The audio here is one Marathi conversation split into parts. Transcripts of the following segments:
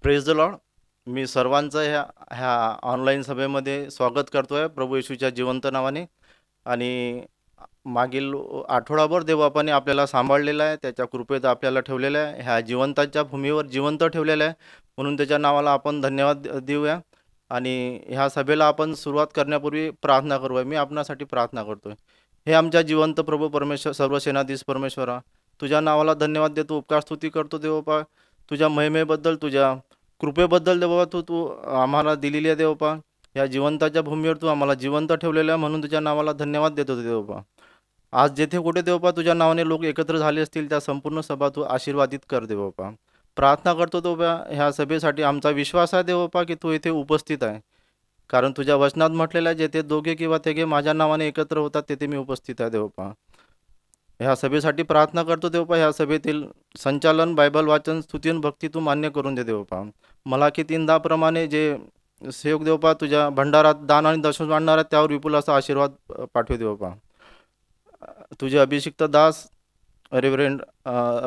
Praise the Lord. मी सर्वांचं ह्या ह्या ऑनलाईन सभेमध्ये स्वागत करतो आहे प्रभू येशूच्या जिवंत नावाने. आणि मागील आठवडाभर देवबापाने आपल्याला सांभाळलेलं आहे, त्याच्या कृपेत आपल्याला ठेवलेलं आहे, ह्या जिवंताच्या भूमीवर जिवंत ठेवलेलं आहे, म्हणून त्याच्या नावाला आपण धन्यवाद देऊया. आणि ह्या सभेला आपण सुरुवात करण्यापूर्वी प्रार्थना करूया. मी आपणासाठी प्रार्थना करतो आहे. हे आमच्या जिवंत प्रभू परमेश्वर, सर्वसेनाधीश परमेश्वरा, तुझ्या नावाला धन्यवाद देतो, उपकार स्तुती करतो देवबापा. तुझ्या महिमेबद्दल, तुझ्या कृपेबद्दल देवबाबा, तू तू आम्हाला दिलेली आहे देवबापा. या जिवंताच्या भूमीवर तू आम्हाला जिवंत ठेवलेलं आहे, म्हणून तुझ्या नावाला धन्यवाद देतो देवबापा. आज जेथे कुठे देवबापा तुझ्या नावाने लोक एकत्र झाले असतील, त्या संपूर्ण सभा तू आशीर्वादित कर देवबापा. प्रार्थना करतो देवबापा ह्या सभेसाठी. आमचा विश्वास आहे देवबापा की तू येथे उपस्थित आहे, कारण तुझ्या वचनात म्हटलेलं आहे, जेथे दोघे किंवा तिघे माझ्या नावाने एकत्र होतात तेथे मी उपस्थित आहे देवबापा. ह्या सभेसाठी प्रार्थना करतो देवबापा. ह्या सभेतील संचालन, बायबल वाचन, स्तुती आणि भक्ती तू मान्य करून दे देवबापा. मलाकी 3:10 प्रमाणे जे सेवक देवबापा तुझ्या भंडारात दान आणि दशम मांडणार आहेत, त्यावर विपुल असा आशीर्वाद पाठव देवबापा. तुझे अभिषिक्त दास रेव्हरेंड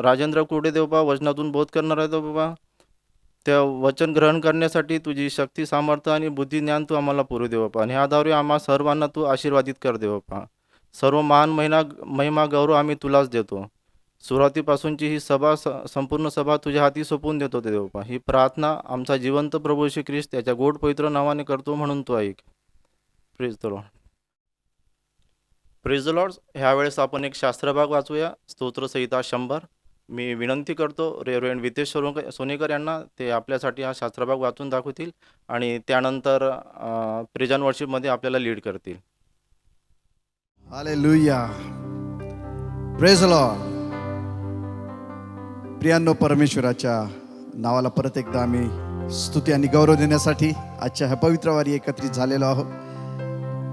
राजेंद्र कुर्डे देवबापा वचनातून बोध करणार आहे देवबापा. त्या वचन ग्रहण करण्यासाठी तुझी शक्ती, सामर्थ्य आणि बुद्धी, ज्ञान तू आम्हाला पुरू देवबापा. आणि ह्याद्वारे आम्हा सर्वांना तू आशीर्वादित कर देवबापा. सर्व महान महिमा गौरव आम्ही तुलाच देतो. सुरुवातीपासूनची ही सभा, संपूर्ण सभा तुझ्या हाती सोपवून देतो ते देवबापा. ही प्रार्थना आमचा जिवंत प्रभू येशू ख्रिस्त त्याच्या गोड पवित्र नावाने करतो, म्हणून तू ऐक. Praise the lord. Praise the Lord. ह्यावेळेस आपण एक शास्त्रभाग वाचूया, स्तोत्रसंहिता 100. मी विनंती करतो रेव्हरेंड वितेश सोनेकर यांना, ते आपल्यासाठी हा शास्त्रभाग वाचून दाखवतील आणि त्यानंतर प्रेज अँड वर्शिपमध्ये आपल्याला लीड करतील. हालेलुया. Praise the lord. प्रियांनो, परमेश्वराच्या नावाला परत एकदा आम्ही स्तुती आणि गौरव देण्यासाठी आजच्या ह्या पवित्र वारी एकत्रित झालेलो आहोत.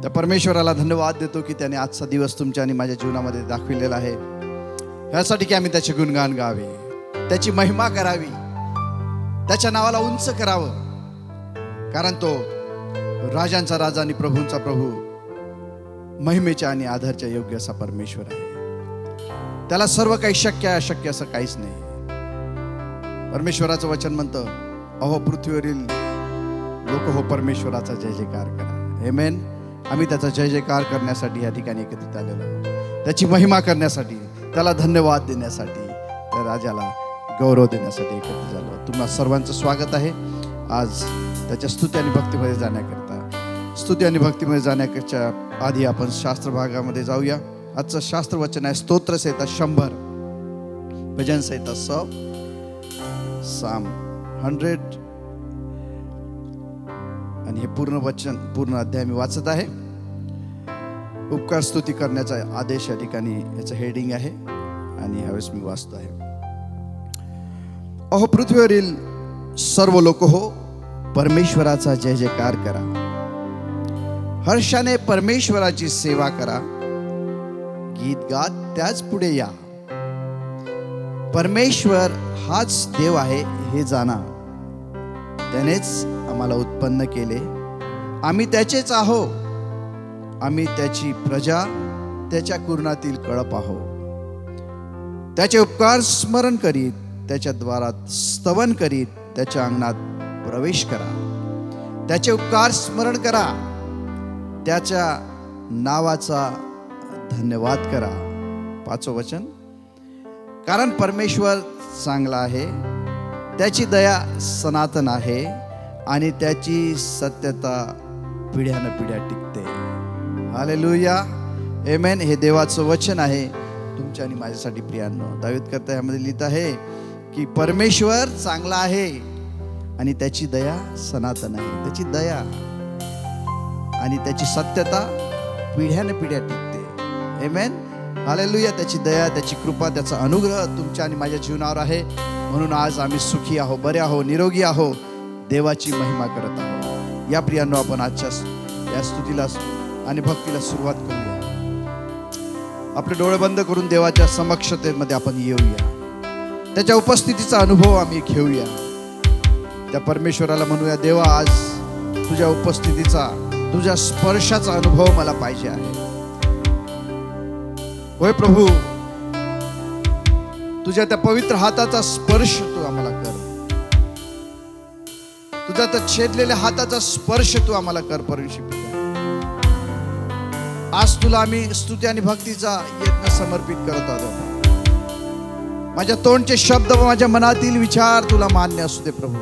त्या परमेश्वराला धन्यवाद देतो की त्याने आजचा दिवस तुमच्या आणि माझ्या जीवनामध्ये दाखविलेला आहे, ह्यासाठी की आम्ही त्याचे गुणगान गावे, त्याची महिमा करावी, त्याच्या नावाला उंच करावं, कारण तो राजांचा राजा आणि प्रभूंचा प्रभू, महिमेच्या आणि आधारच्या योग्य असा परमेश्वर आहे. त्याला सर्व काही शक्य आहे, अशक्य असं काहीच नाही. परमेश्वराचं वचन म्हणतं, अहो पृथ्वीवरील लोक हो, परमेश्वराचा जय जयकार करा. आमेन. आम्ही त्याचा जय जयकार करण्यासाठी या ठिकाणी एकत्रित आलेलो आहोत, त्याची महिमा करण्यासाठी, त्याला धन्यवाद देण्यासाठी, त्या राजाला गौरव देण्यासाठी एकत्रित झालो आहोत. तुम्हाला सर्वांचं स्वागत आहे. आज त्याच्या स्तुती आणि भक्तीमध्ये जाण्याकरता, स्तुती आणि भक्तीमध्ये जाण्याच्या आधी आपण शास्त्र भागामध्ये जाऊया. आजचं शास्त्र वचन आहे स्तोत्रसंहिता 100, भजन संहिता 100, साम 100. आणि हे पूर्ण वचन, पूर्ण अध्याय मी वाचत आहे. उपकार स्तुती करण्याचा आदेश या ठिकाणी याचं हेडिंग आहे आणि यावेळेस मी वाचतो आहे. अहो पृथ्वीवरील सर्व लोक हो, परमेश्वराचा जय जयकार करा. हर्षाने परमेश्वराची सेवा करा, गीत गात त्याच पुढे या. परमेश्वर हाच देव आहे हे जाणा, त्यानेच आम्हाला उत्पन्न केले, आम्ही त्याचेच आहो, आम्ही त्याची प्रजा, त्याच्या कुरणातील कळप आहो. त्याचे उपकार स्मरण करीत, त्याच्या द्वारात स्तवन करीत, त्याच्या अंगणात प्रवेश करा. त्याचे उपकार स्मरण करा, त्याच्या नावाचा धन्यवाद करा. 5वं वचन, कारण परमेश्वर चांगला आहे, त्याची दया सनातन आहे आणि त्याची सत्यता पिढ्यानं पिढ्या टिकते. हालेलुया. आमेन. हे देवाचं वचन आहे तुमच्या आणि माझ्यासाठी. प्रियांनो, दावीद करता यामध्ये लिहित आहे की परमेश्वर चांगला आहे आणि त्याची दया सनातन आहे. त्याची दया आणि त्याची सत्यता पिढ्यानं पिढ्या टिकते. आमेन. हालेलुया. त्याची दया, त्याची कृपा, त्याचा अनुग्रह तुमच्या आणि माझ्या जीवनावर आहे. म्हणून आज आम्ही सुखी आहो, बरे आहो, निरोगी आहो, देवाची महिमा करत आहोत. या प्रियांनो, आपण आजच्या या स्तुतीला आणि भक्तीला सुरुवात करूया. आपले डोळे बंद करून देवाच्या समक्षतेमध्ये आपण येऊया. त्याच्या उपस्थितीचा अनुभव आम्ही घेऊया. त्या परमेश्वराला म्हणूया, देवा आज तुझ्या उपस्थितीचा, तुझ्या स्पर्शाचा अनुभव मला पाहिजे आहे. होय प्रभू, तुझ्या त्या पवित्र हाताचा स्पर्श तू आम्हाला कर. तुझा तर छेदलेल्या हाताचा स्पर्श तू आम्हाला कर परमेश्वर पिता. आज तुला आम्ही स्तुती आणि भक्तीचा यज्ञ समर्पित करत आहोत. माझ्या तोंडचे शब्द व माझ्या मनातील विचार तुला मान्य असू दे प्रभू.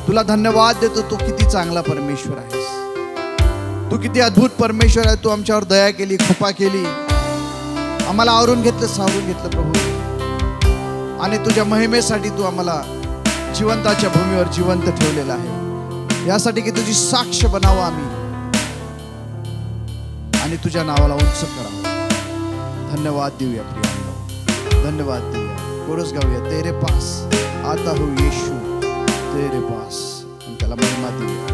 तुला धन्यवाद देतो. तू किती चांगला परमेश्वर आहेस. तू किती अद्भुत परमेश्वर आहे. तू आमच्यावर दया केली, कृपा केली, आम्हाला आवरून घेतलं, सावरून घेतलं प्रभू. आणि तुझ्या महिमेसाठी तू आम्हाला जिवंताच्या भूमीवर जिवंत ठेवलेलं आहे, यासाठी की तुझी साक्ष बनावं आम्ही आणि तुझ्या नावाला उंच करावं. धन्यवाद देऊया प्रिया, धन्यवाद देऊया. कोरस गाऊया, तेरे पास आता हो येशू, तेरे पास. आणि त्याला महिमा देऊया.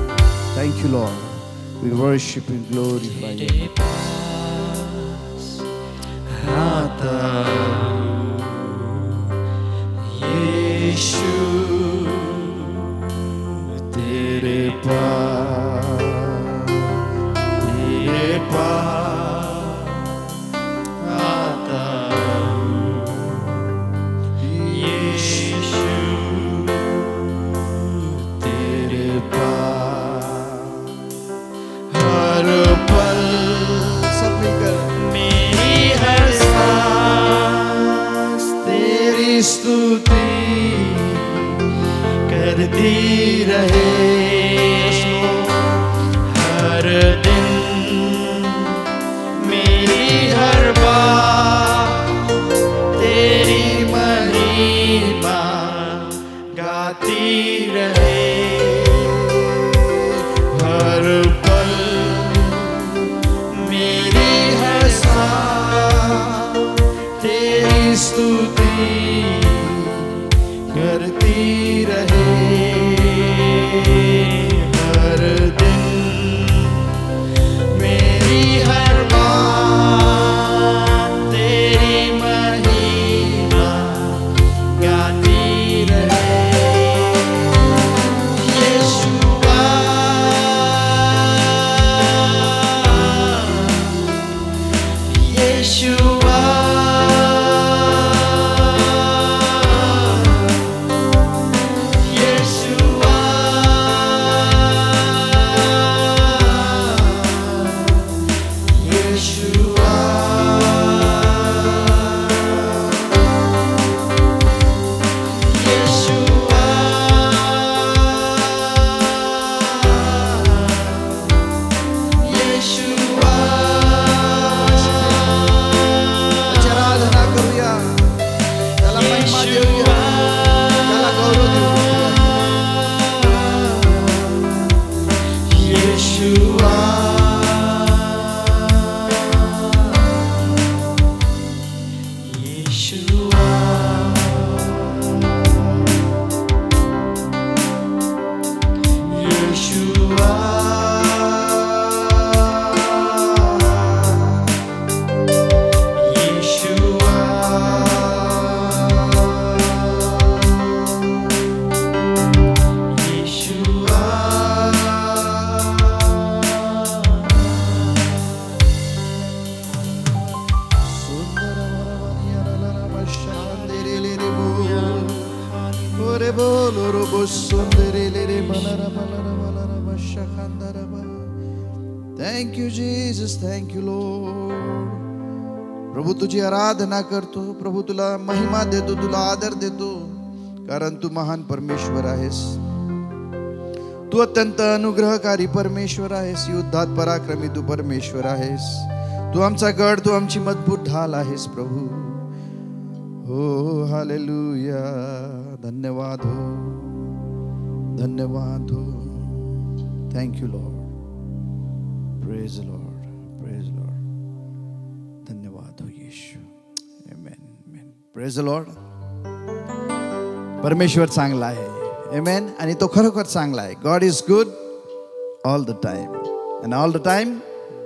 Thank you lord. We worship you, glorify you. Yeshu तेरे पास, तेरे पास आता हूँ. यीशु तेरे पास हर पल, सब मिलकर मेरी हर सांस तेरी स्तुति करती रहे. हर दिन मेरी हर बात तेरी महिमा गाती रहे. हर पल मेरी हर सांस तेरी स्तुति करती रहे. हर दिन मेरी हर बात तेरी महिमा गाती रहे. Yeshua, Yeshua, thank you Jesus, thank you lord. प्रभू तुझी आराधना करतो प्रभू, तुला महिमा देतो, तुला आदर देतो, कारण तू महान परमेश्वर आहेस. तू अत्यंत अनुग्रहकारी परमेश्वर आहेस. युद्धात पराक्रमी तू परमेश्वर आहेस. तू आमचा गड, तू आमची मजबूत ढाल आहेस प्रभू. हो हालेलुया. धन्यवाद हो, धन्यवाद हो. Thank you Lord. Praise Lord, praise Lord. धन्यवाद हो येशू. आमेन, आमेन. Praise Lord. परमेश्वर चांगला आहे. आमेन. आणि तो खरोखर चांगला आहे. God is good all the time, and all the time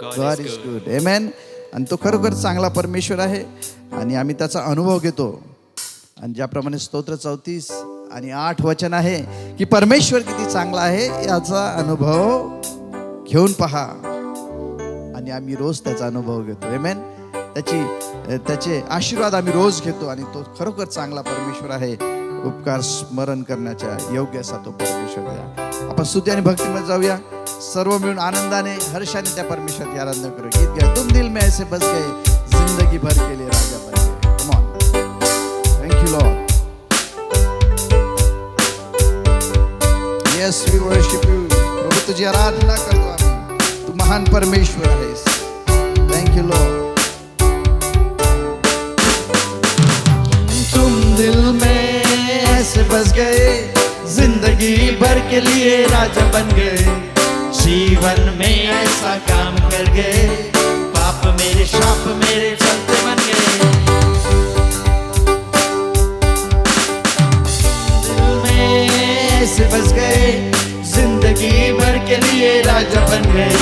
God is good. Amen. आणि तो खरोखर चांगला परमेश्वर आहे आणि आम्ही त्याचा अनुभव घेतो. आणि ज्याप्रमाणे स्तोत्र 34 आणि 8 वचन आहे की परमेश्वर किती चांगला आहे याचा अनुभव घेऊन पहा. आणि आम्ही रोज त्याचा अनुभव घेतो. आमेन. त्याचे आशीर्वाद आम्ही रोज घेतो आणि तो खरोखर चांगला परमेश्वर आहे. उपकार स्मरण करण्याच्या योग्य असा तो परमेश्वर द्या. आपण स्तुती आणि भक्तीमध्ये जाऊया. सर्व मिळून आनंदाने हर्षाने त्या परमेश्वराची आराधना करू. गीत घ्या. तुम दिल में ऐसे बस गए जिंदगी भर के लिए राजा बन गए. Come on. Thank you lord. Yes we worship you. प्रभू तुझी आराधना करतो आम्ही. तू महान परमेश्वर आहेस. Thank you lord. तुम दिल में ऐसे बस गए जिंदगी भर के लिए राजा बन गए. जीवन में ऐसा काम कर गए पाप मेरे शाप मेरे चलते बन गए. दिल में ऐसे बस गए जिंदगी भर के लिए राजा बन गए.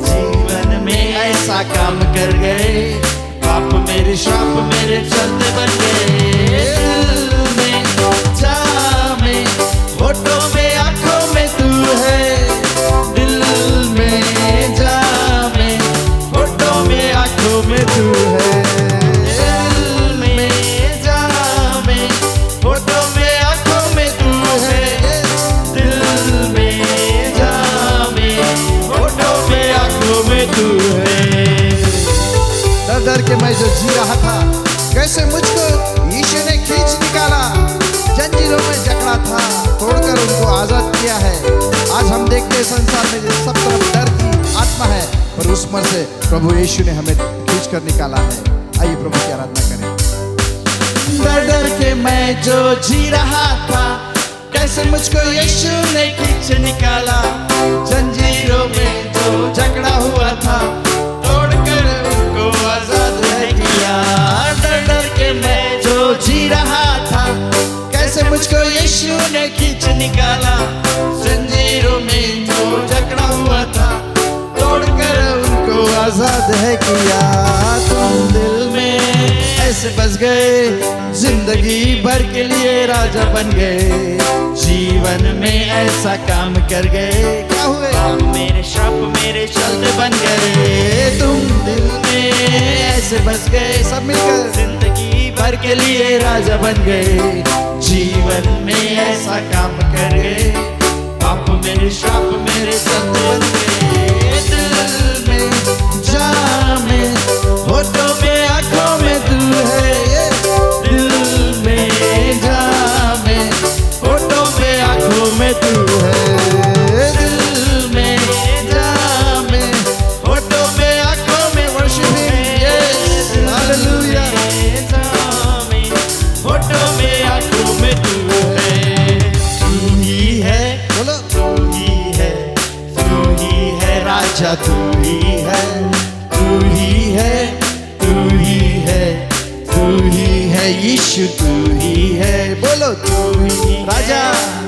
जीवन में ऐसा काम कर गए पाप मेरे शाप मेरे चलते बन गए. दिल में जामे होठों में आंखों में तू है. दिल में जामे होठों में आंखों में तू है. दिल में जामे होठों में आंखों में तू है. दिल में जामे होठों में आंखों में तू है. डर डर के मैं जो जी रहा था कैसे मुझको यीशु ने खींच निकाला. जंजीरों में जकड़ा था तोड़कर उनको आजाद किया है. आज हम देखते हैं संसार में जो सब तरफ डर की आत्मा है पर उस मर से प्रभु यीशु ने हमें खींच कर निकाला है. आइए प्रभु की आराधना करें. डर डर के मैं जो जी रहा था कैसे मुझको यीशु ने खींच निकाला. जंजीरों में जो जकड़ा हुआ था तोड़कर उनको आजाद किया. डर डर के मैं जो जी रहा था कैसे मुझको यीशु ने खींच निकाला. जंजीरों में जो जकड़ा हुआ था तोड़कर उनको आजाद है किया. तुम दिल में ऐसे बस गए जिंदगी भर के लिए राजा बन गए. जीवन में ऐसा काम कर गए. क्या हुए पाप मेरे शाप मेरे चलते बन गए. तुम दिल में ऐसे बस गए सब मिलकर जिंदगी भर के लिए राजा बन गए. जीवन में ऐसा काम कर गए पाप मेरे शाप मेरे चलते बन गए. दिल में जामे होठों में आंखों में तू है. दिल में जामे होठों में आंखों में तू है. दिल में जामे होठों में आंखों में वर्शिप हिम. हालेलुया. जामे होठों में आंखों में तू है. तू ही है बोलो. तू ही है राजा. तू ही है तू ही है तू ही है तू ही है यीशु. तू ही है बोलो. तू ही राजा.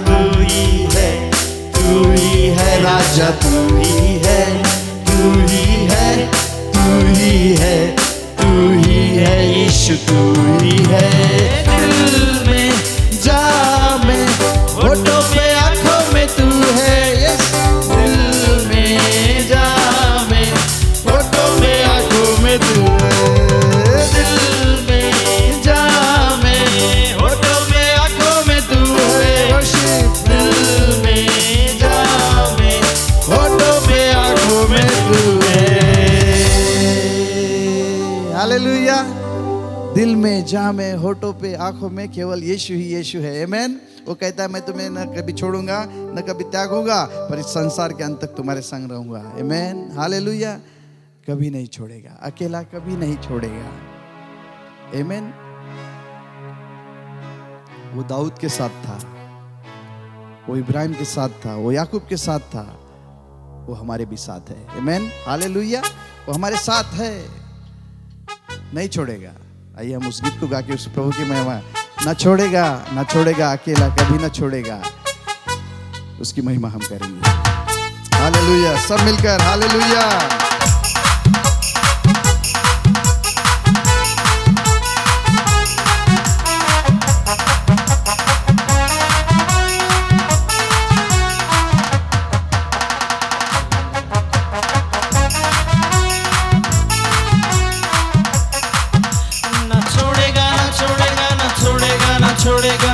तू ही है राजा. तू ही है तू ही है तू ही है तू ही है यीशु. तू ही है. दिल में जामे होठों पे आंखों में तू है. यस. दिल में जामे होठों पे आंखों में तू है. दिल में जामे होठों पे आंखों में तू है. वर्शिप. दिल में जामे होठों पे आंखों में तू है. हालेलुया. दिल में जामे होठों पे आंखों में केवल यीशु ही यीशु है. आमेन. वो कहता है मैं तुम्हें न कभी छोड़ूंगा न कभी त्यागूंगा पर इस संसार के अंत तक तुम्हारे संग रहूंगा. आमेन. हालेलुया. कभी नहीं छोड़ेगा. अकेला कभी नहीं छोड़ेगा. आमेन. वो दाऊद के साथ था. वो इब्राहिम के साथ था. वो याकूब के साथ था. वो हमारे भी साथ है. आमेन. हालेलुया. वो हमारे साथ है. नहीं छोड़ेगा. आइए हम उस गीत को गा के उस प्रभु की महिमा. ना छोड़ेगा अकेला कभी ना छोड़ेगा. उसकी महिमा हम करेंगे. हालेलुया. सब मिलकर हालेलुया. छोड़ेगा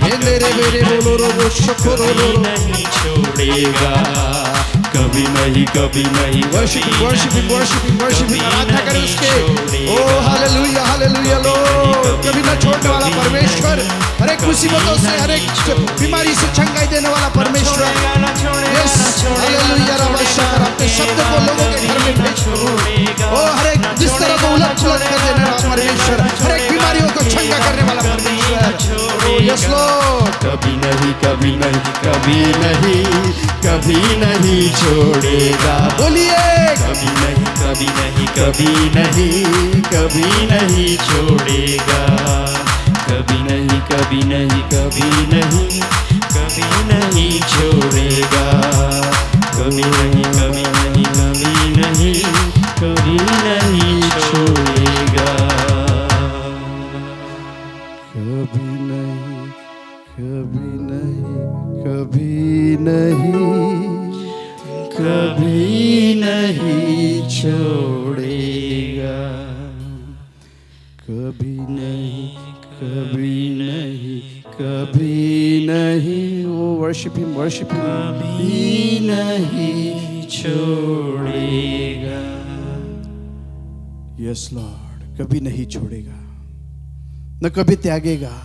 मेरे मेरे बोलो रो वो शकोरो रो कभी नहीं छोड़ेगा, कभी नहीं, कभी नहीं, वर्शिप कभी वर्शिप नहीं, वर्शिप वर्शिप कभी आराधना करें नहीं उसके। छोड़ेगा। ओ हालेलुया हालेलुया लॉर्ड, कभी ना छोड़ने वाला परमेश्वर, हर एक मुसीबतों से, हर एक बीमारी से चंगाई देने वाला परमेश्वर। यस हालेलुया रब शकर, अपने शब्द को लोगों के घर में भेजो। ओ हर एक जिस तरह को उलट पुलट कर देने वाला परमेश्वर, हर एक बीमारियों को चंगा करने वाला परमेश्वर। ओ यस लॉर्ड, कभी नहीं, कभी नहीं, कभी नहीं, कभी नहीं छोड़ेगा। बोलिए कभी नहीं, कभी नहीं, कभी नहीं, कभी नहीं छोड़ेगा। कभी नहीं, कभी नहीं, कभी नहीं, कभी नहीं छोड़ेगा। कभी नहीं, कभी नहीं, कभी नहीं, कभी नहीं छोड़ेगा। कभी नहीं, कभी नहीं, कभी नहीं, कभी नहीं छोड़ेगा। कभी नहीं, कभी नहीं, कभी नहीं। ओ वर्शिप हिम, वर्शिप हिम। कभी नहीं छोड़ेगा। यस लॉर्ड, कभी नहीं छोड़ेगा, न कभी त्यागेगा।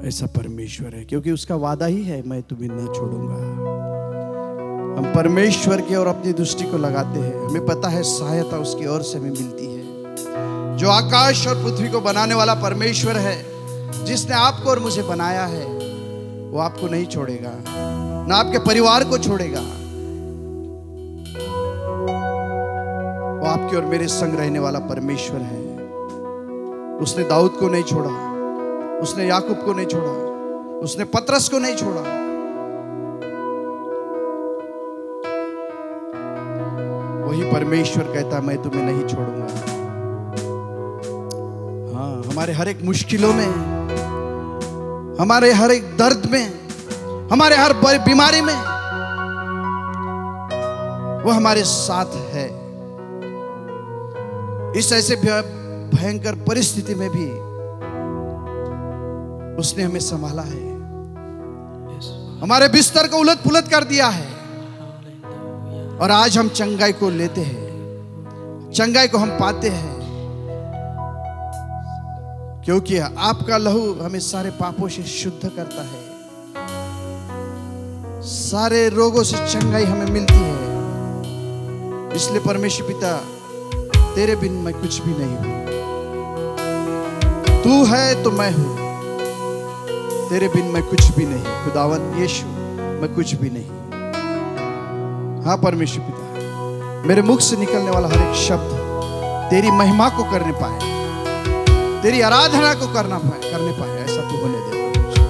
ऐसा परमेश्वर है, क्योंकि उसका वादा ही है, मैं तुम्हें न छोड़ूंगा। हम परमेश्वर की ओर अपनी दृष्टि को लगाते हैं, हमें पता है सहायता उसकी ओर से हमें मिलती है। जो आकाश और पृथ्वी को बनाने वाला परमेश्वर है, जिसने आपको और मुझे बनाया है, वो आपको नहीं छोड़ेगा, ना आपके परिवार को छोड़ेगा। वो आपके और मेरे संग रहने वाला परमेश्वर है। उसने दाऊद को नहीं छोड़ा, उसने याकूब को नहीं छोड़ा, उसने पतरस को नहीं छोड़ा। वही परमेश्वर कहता मैं तुम्हें नहीं छोड़ूंगा। हाँ, हमारे हर एक मुश्किलों में, हमारे हर एक दर्द में, हमारे हर बीमारी में वो हमारे साथ है। इस ऐसे भयंकर परिस्थिति में भी उसने हमें संभाला है, हमारे बिस्तर को उलट पुलट कर दिया है, और आज हम चंगाई को लेते हैं, चंगाई को हम पाते हैं, क्योंकि आपका लहू हमें सारे पापों से शुद्ध करता है, सारे रोगों से चंगाई हमें मिलती है। इसलिए परमेश्वर पिता, तेरे बिन मैं कुछ भी नहीं हूं। तू है तो मैं हूं, तेरे बिन मैं कुछ भी नहीं। खुदावन यीशु, मैं कुछ भी नहीं। हाँ परमेश्वर पिता, मेरे मुख से निकलने वाला हर एक शब्द तेरी महिमा को करने पाए, तेरी आराधना को करने पाए, ऐसा तू होने दे परमेश्वर।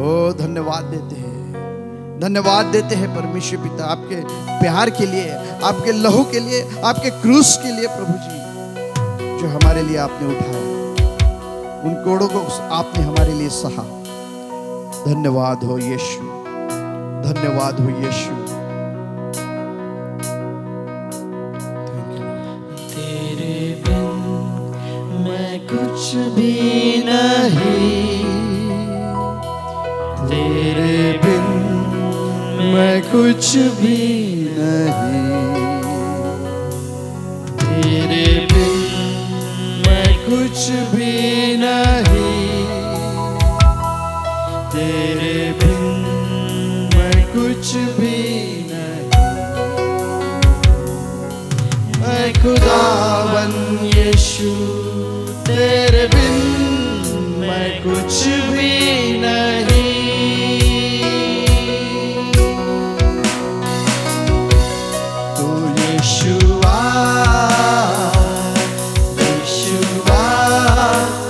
ओ धन्यवाद देते हैं, धन्यवाद देते हैं परमेश्वर पिता, आपके प्यार के लिए, आपके लहू के लिए, आपके क्रूस के लिए प्रभु जी, जो हमारे लिए आपने उठाया, उन कोड़ों को आपने हमारे लिए सहा। धन्यवाद हो यीशु, धन्यवाद हो यीशु। तेरे बिन मैं कुछ भी नहीं, तेरे बिन मैं कुछ भी नहीं, तेरे बिन मैं कुछ भी नहीं, तेरे बिन मैं कुछ भी नहीं। मैं खुदावन यीशु, तेरे बिन मैं कुछ भी नहीं। तू यीशुआ, यीशुआ,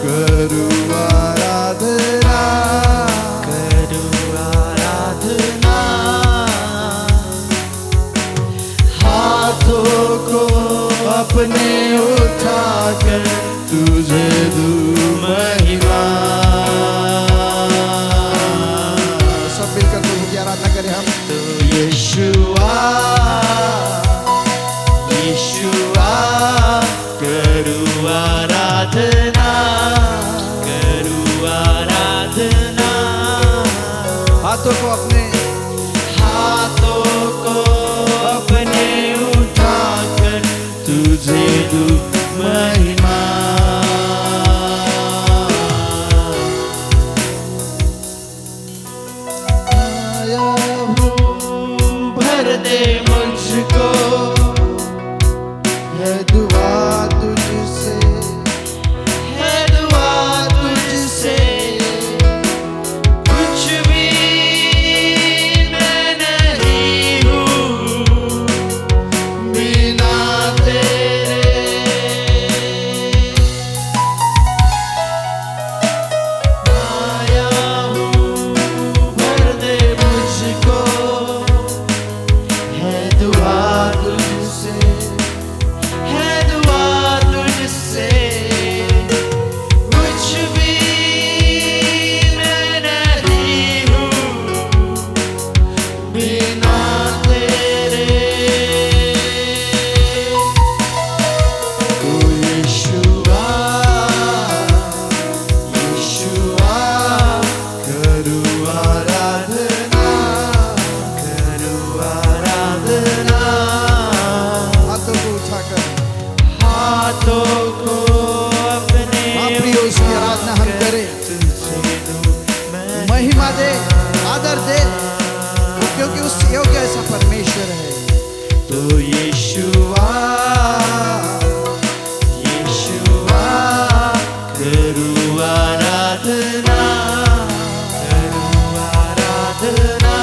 करूँ आराधना, करूँ आराधना, हाथों को अपने उठाकर तुझे दूँ महिमा। सब मिलकर प्रभु की आराधना करें हम। तो यीशुआ, यीशुआ, करूँ आराधना, करूँ हाथों को अपने हाथों को अपने उठाकर तुझे दूं महिमा। आया हूँ, भर दे मुझको, है दुआ तुझसे, है दुआ तुझसे। कुछ भी मैं नहीं हूँ बिना तेरे। आया हूँ, भर दे मुझको, है दुआ तुझसे, है दुआ तुझसे। कुछ भी मैं नहीं हूँ बिना तेरे। ओ यीशुआ, यीशुआ, करूँ आराधना, करूँ आराधना। हाथों को उठाकर हाथों को अपने हाँ प्रियो, उसकी आराधना हम करें, तुझे दूं मैं। महिमा दे, आदर दे, क्योंकि उस योग्य ऐसा परमेश्वर है। तो यीशुआ, यीशुआ, करूँ आराधना, करूँ आराधना।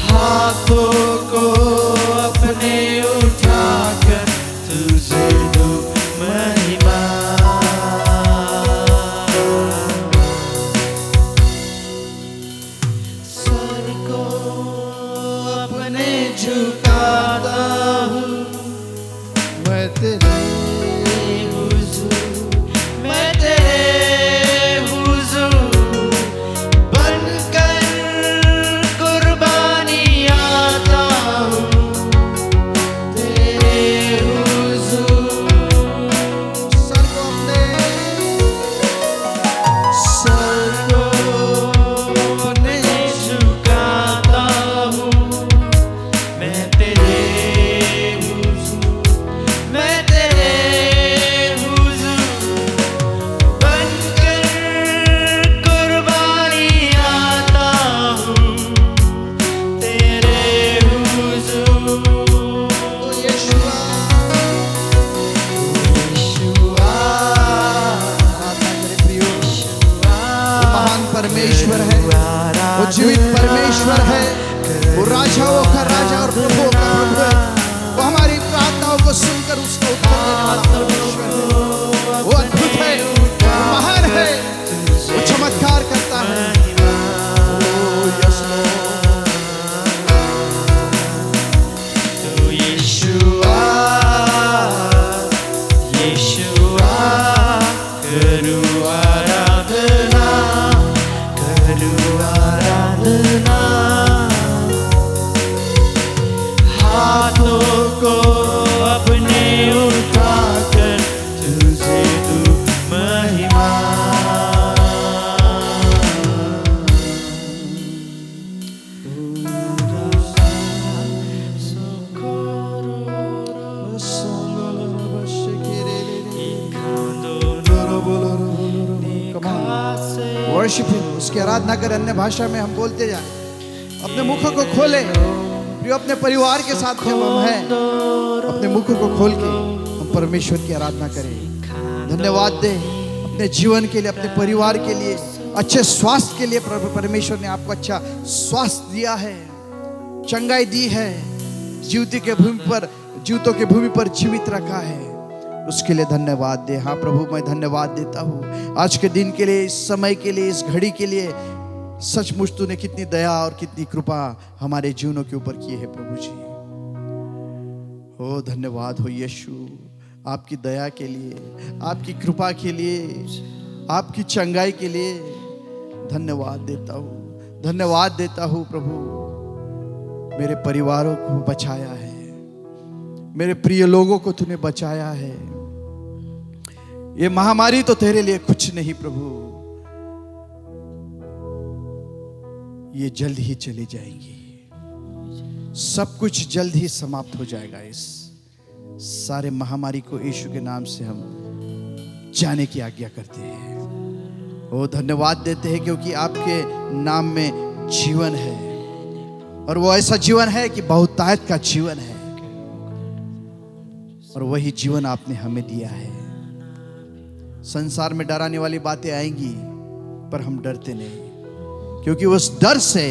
हाथों को अपने उठाकर तुझे दूं महिमा। सर को अपने झुकाता हूँ, मैं तेरे मैं तेरे हुजूर बनकर कुर्बानी आता हूँ, तेरे हुजूर। सर को अपने सर को अपने झुकाता हूँ, मैं तेरे हुजूर, मैं तेरे हुजूर बनकर कुर्बानी आता हूँ, तेरे हुजूर। ओ यीशुआ, यीशुआ, आराधना करे प्रियो। वो महान परमेश्वर है, वो जीवित परमेश्वर है, वो राजाओं का राजा और प्रभुओं का प्रभु है। वो हमारी प्रार्थनाओं को सुनकर उसका उत्तर देने वाला परमेश्वर है। वो अद्भुत है, वो महान है, वो चमत्कार करता है। ओ यस लॉर्ड, तो यीशुआ, यीशुआ, करूँ आराधना, करूँ आराधना। हाथों को अपने उठाकर तुझे दूं महिमा। वर्शिप हिम, उसकी आराधना कर। अन्य भाषा में हम बोलते जाए, अपने मुखों को खोले प्रियो, अपने परिवार के साथ जब हम हैं, अपने मुखों को खोल के हम परमेश्वर की आराधना करें। धन्यवाद दे अपने जीवन के लिए, अपने परिवार के लिए, अच्छे स्वास्थ्य के लिए। प्रभु परमेश्वर ने आपको अच्छा स्वास्थ्य दिया है, चंगाई दी है, जीवितों के भूमि पर जीवित रखा है, उसके लिए धन्यवाद दे। हाँ प्रभु, मैं धन्यवाद देता हूँ आज के दिन के लिए, इस समय के लिए, इस घड़ी के लिए। सचमुच तूने कितनी दया और कितनी कृपा हमारे जीवनों के ऊपर की है प्रभु जी। ओ धन्यवाद हो यीशु, आपकी दया के लिए, आपकी कृपा के लिए, आपकी चंगाई के लिए धन्यवाद देता हूँ। धन्यवाद देता हूँ प्रभु, मेरे परिवारों को बचाया है, मेरे प्रिय लोगों को तूने बचाया है। ये महामारी तो तेरे लिए कुछ नहीं प्रभु, ये जल्द ही चली जाएंगी। सब कुछ जल्द ही समाप्त हो जाएगा। इस सारे महामारी को यीशु के नाम से हम जाने की आज्ञा करते हैं। ओ धन्यवाद देते हैं क्योंकि आपके नाम में जीवन है, और वो ऐसा जीवन है कि बहुतायत का जीवन है, और वही जीवन आपने हमें दिया है। संसार में डराने वाली बातें आएंगी, पर हम डरते नहीं, क्योंकि उस डर से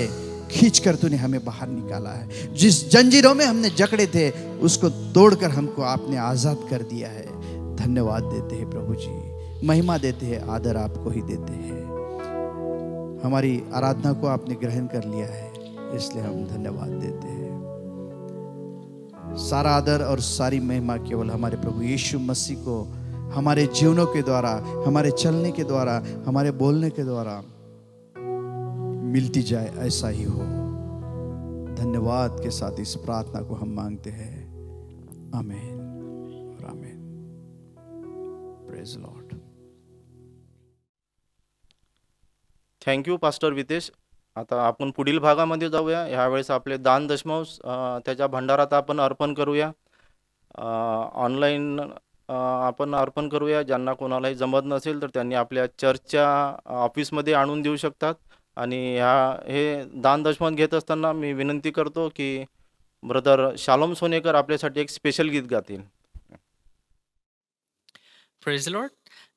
खींचकर तूने हमें बाहर निकाला है। जिस जंजीरों में हमने जकड़े थे उसको तोड़कर हमको आपने आजाद कर दिया है। धन्यवाद देते हैं प्रभु जी, महिमा देते हैं, आदर आपको ही देते हैं। हमारी आराधना को आपने ग्रहण कर लिया है, इसलिए हम धन्यवाद देते हैं। सारा आदर और सारी महिमा केवल हमारे प्रभु यीशु मसीह को हमारे जीवनों के द्वारा, हमारे चलने के द्वारा, हमारे बोलने के द्वारा मिलती जाए, ऐसा ही हो। धन्यवाद के साथ इस प्रार्थना को हम मांगते हैं। आमीन और आमीन। Praise lord. Thank you pastor Vitesh. आता आपण पुढील भागामध्ये जाऊया. ह्यावेळेस आपले दान दशमांश त्याच्या भंडारात आपण अर्पण करूया. ऑनलाईन आपण अर्पण करूया. ज्यांना कोणालाही जमत नसेल तर त्यांनी आपल्या चर्चच्या ऑफिसमध्ये आणून देऊ शकतात. आणि हे दान दशमांश घेत असताना मी विनंती करतो की ब्रदर शालोम सोनेकर आपल्यासाठी एक स्पेशल गीत गातील. Praise Lord.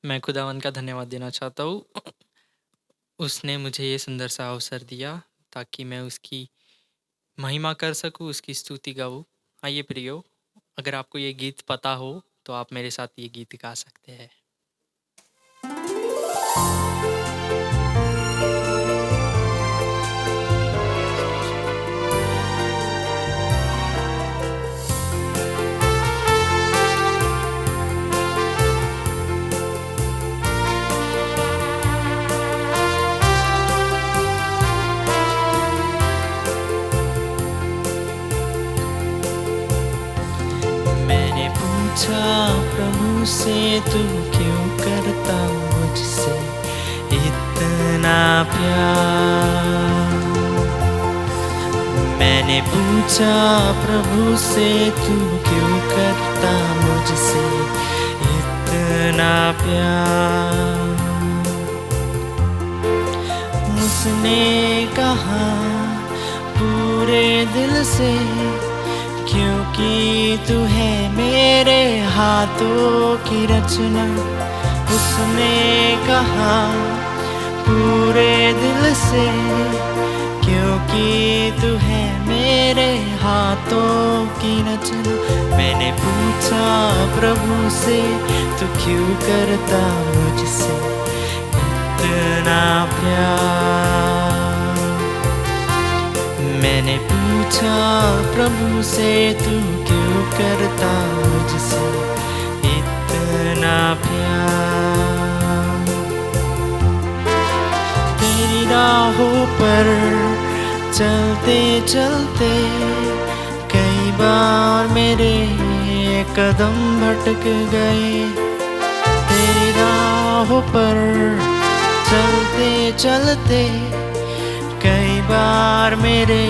मैं खुदावन का धन्यवाद देना चाहता हूँ. उसने मुझे ये सुंदर सा अवसर दिया ताकि मैं उसकी महिमा कर सकूँ, उसकी स्तुति गाऊँ. आइए प्रियो, अगर आपको ये गीत पता हो तो आप मेरे साथ ये गीत गा सकते हैं. मैंने पूछा प्रभु से, तू क्यों करता मुझसे इतना प्यार. मैंने पूछा प्रभु से, तू क्यों करता मुझसे इतना प्यार. उसने कहा पूरे दिल से, क्योंकि तू है मेरे हाथों की रचना. उसने कहा पूरे दिल से, क्योंकि तू है मेरे हाथों की रचना. मैंने पूछा प्रभु से, तू क्यों करता मुझसे इतना प्यार. मैंने पूछा प्रभु से, तू क्यों करता मुझसे इतना प्यार. तेरी राहों पर चलते चलते कई बार मेरे कदम भटक गए. तेरी राहों पर चलते चलते कई बार मेरे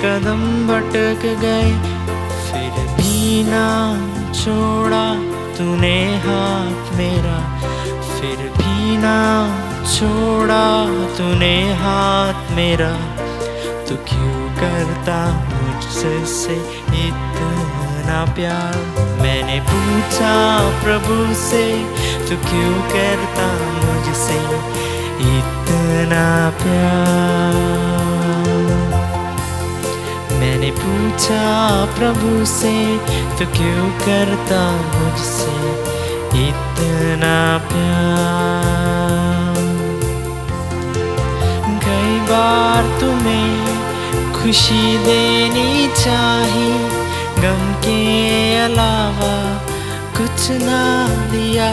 कदम भटक गए. फिर भी ना छोड़ा तूने हाथ मेरा. फिर भी ना छोड़ा तूने हाथ मेरा. तू क्यों करता मुझसे इतना प्यार. मैंने पूछा प्रभु से, तू क्यों करता मुझसे इतना प्यार. मैंने पूछा प्रभु से, तू क्यों करता मुझसे इतना प्यार. कई बार तुम्हें खुशी देनी चाहिए, गम के अलावा कुछ ना दिया.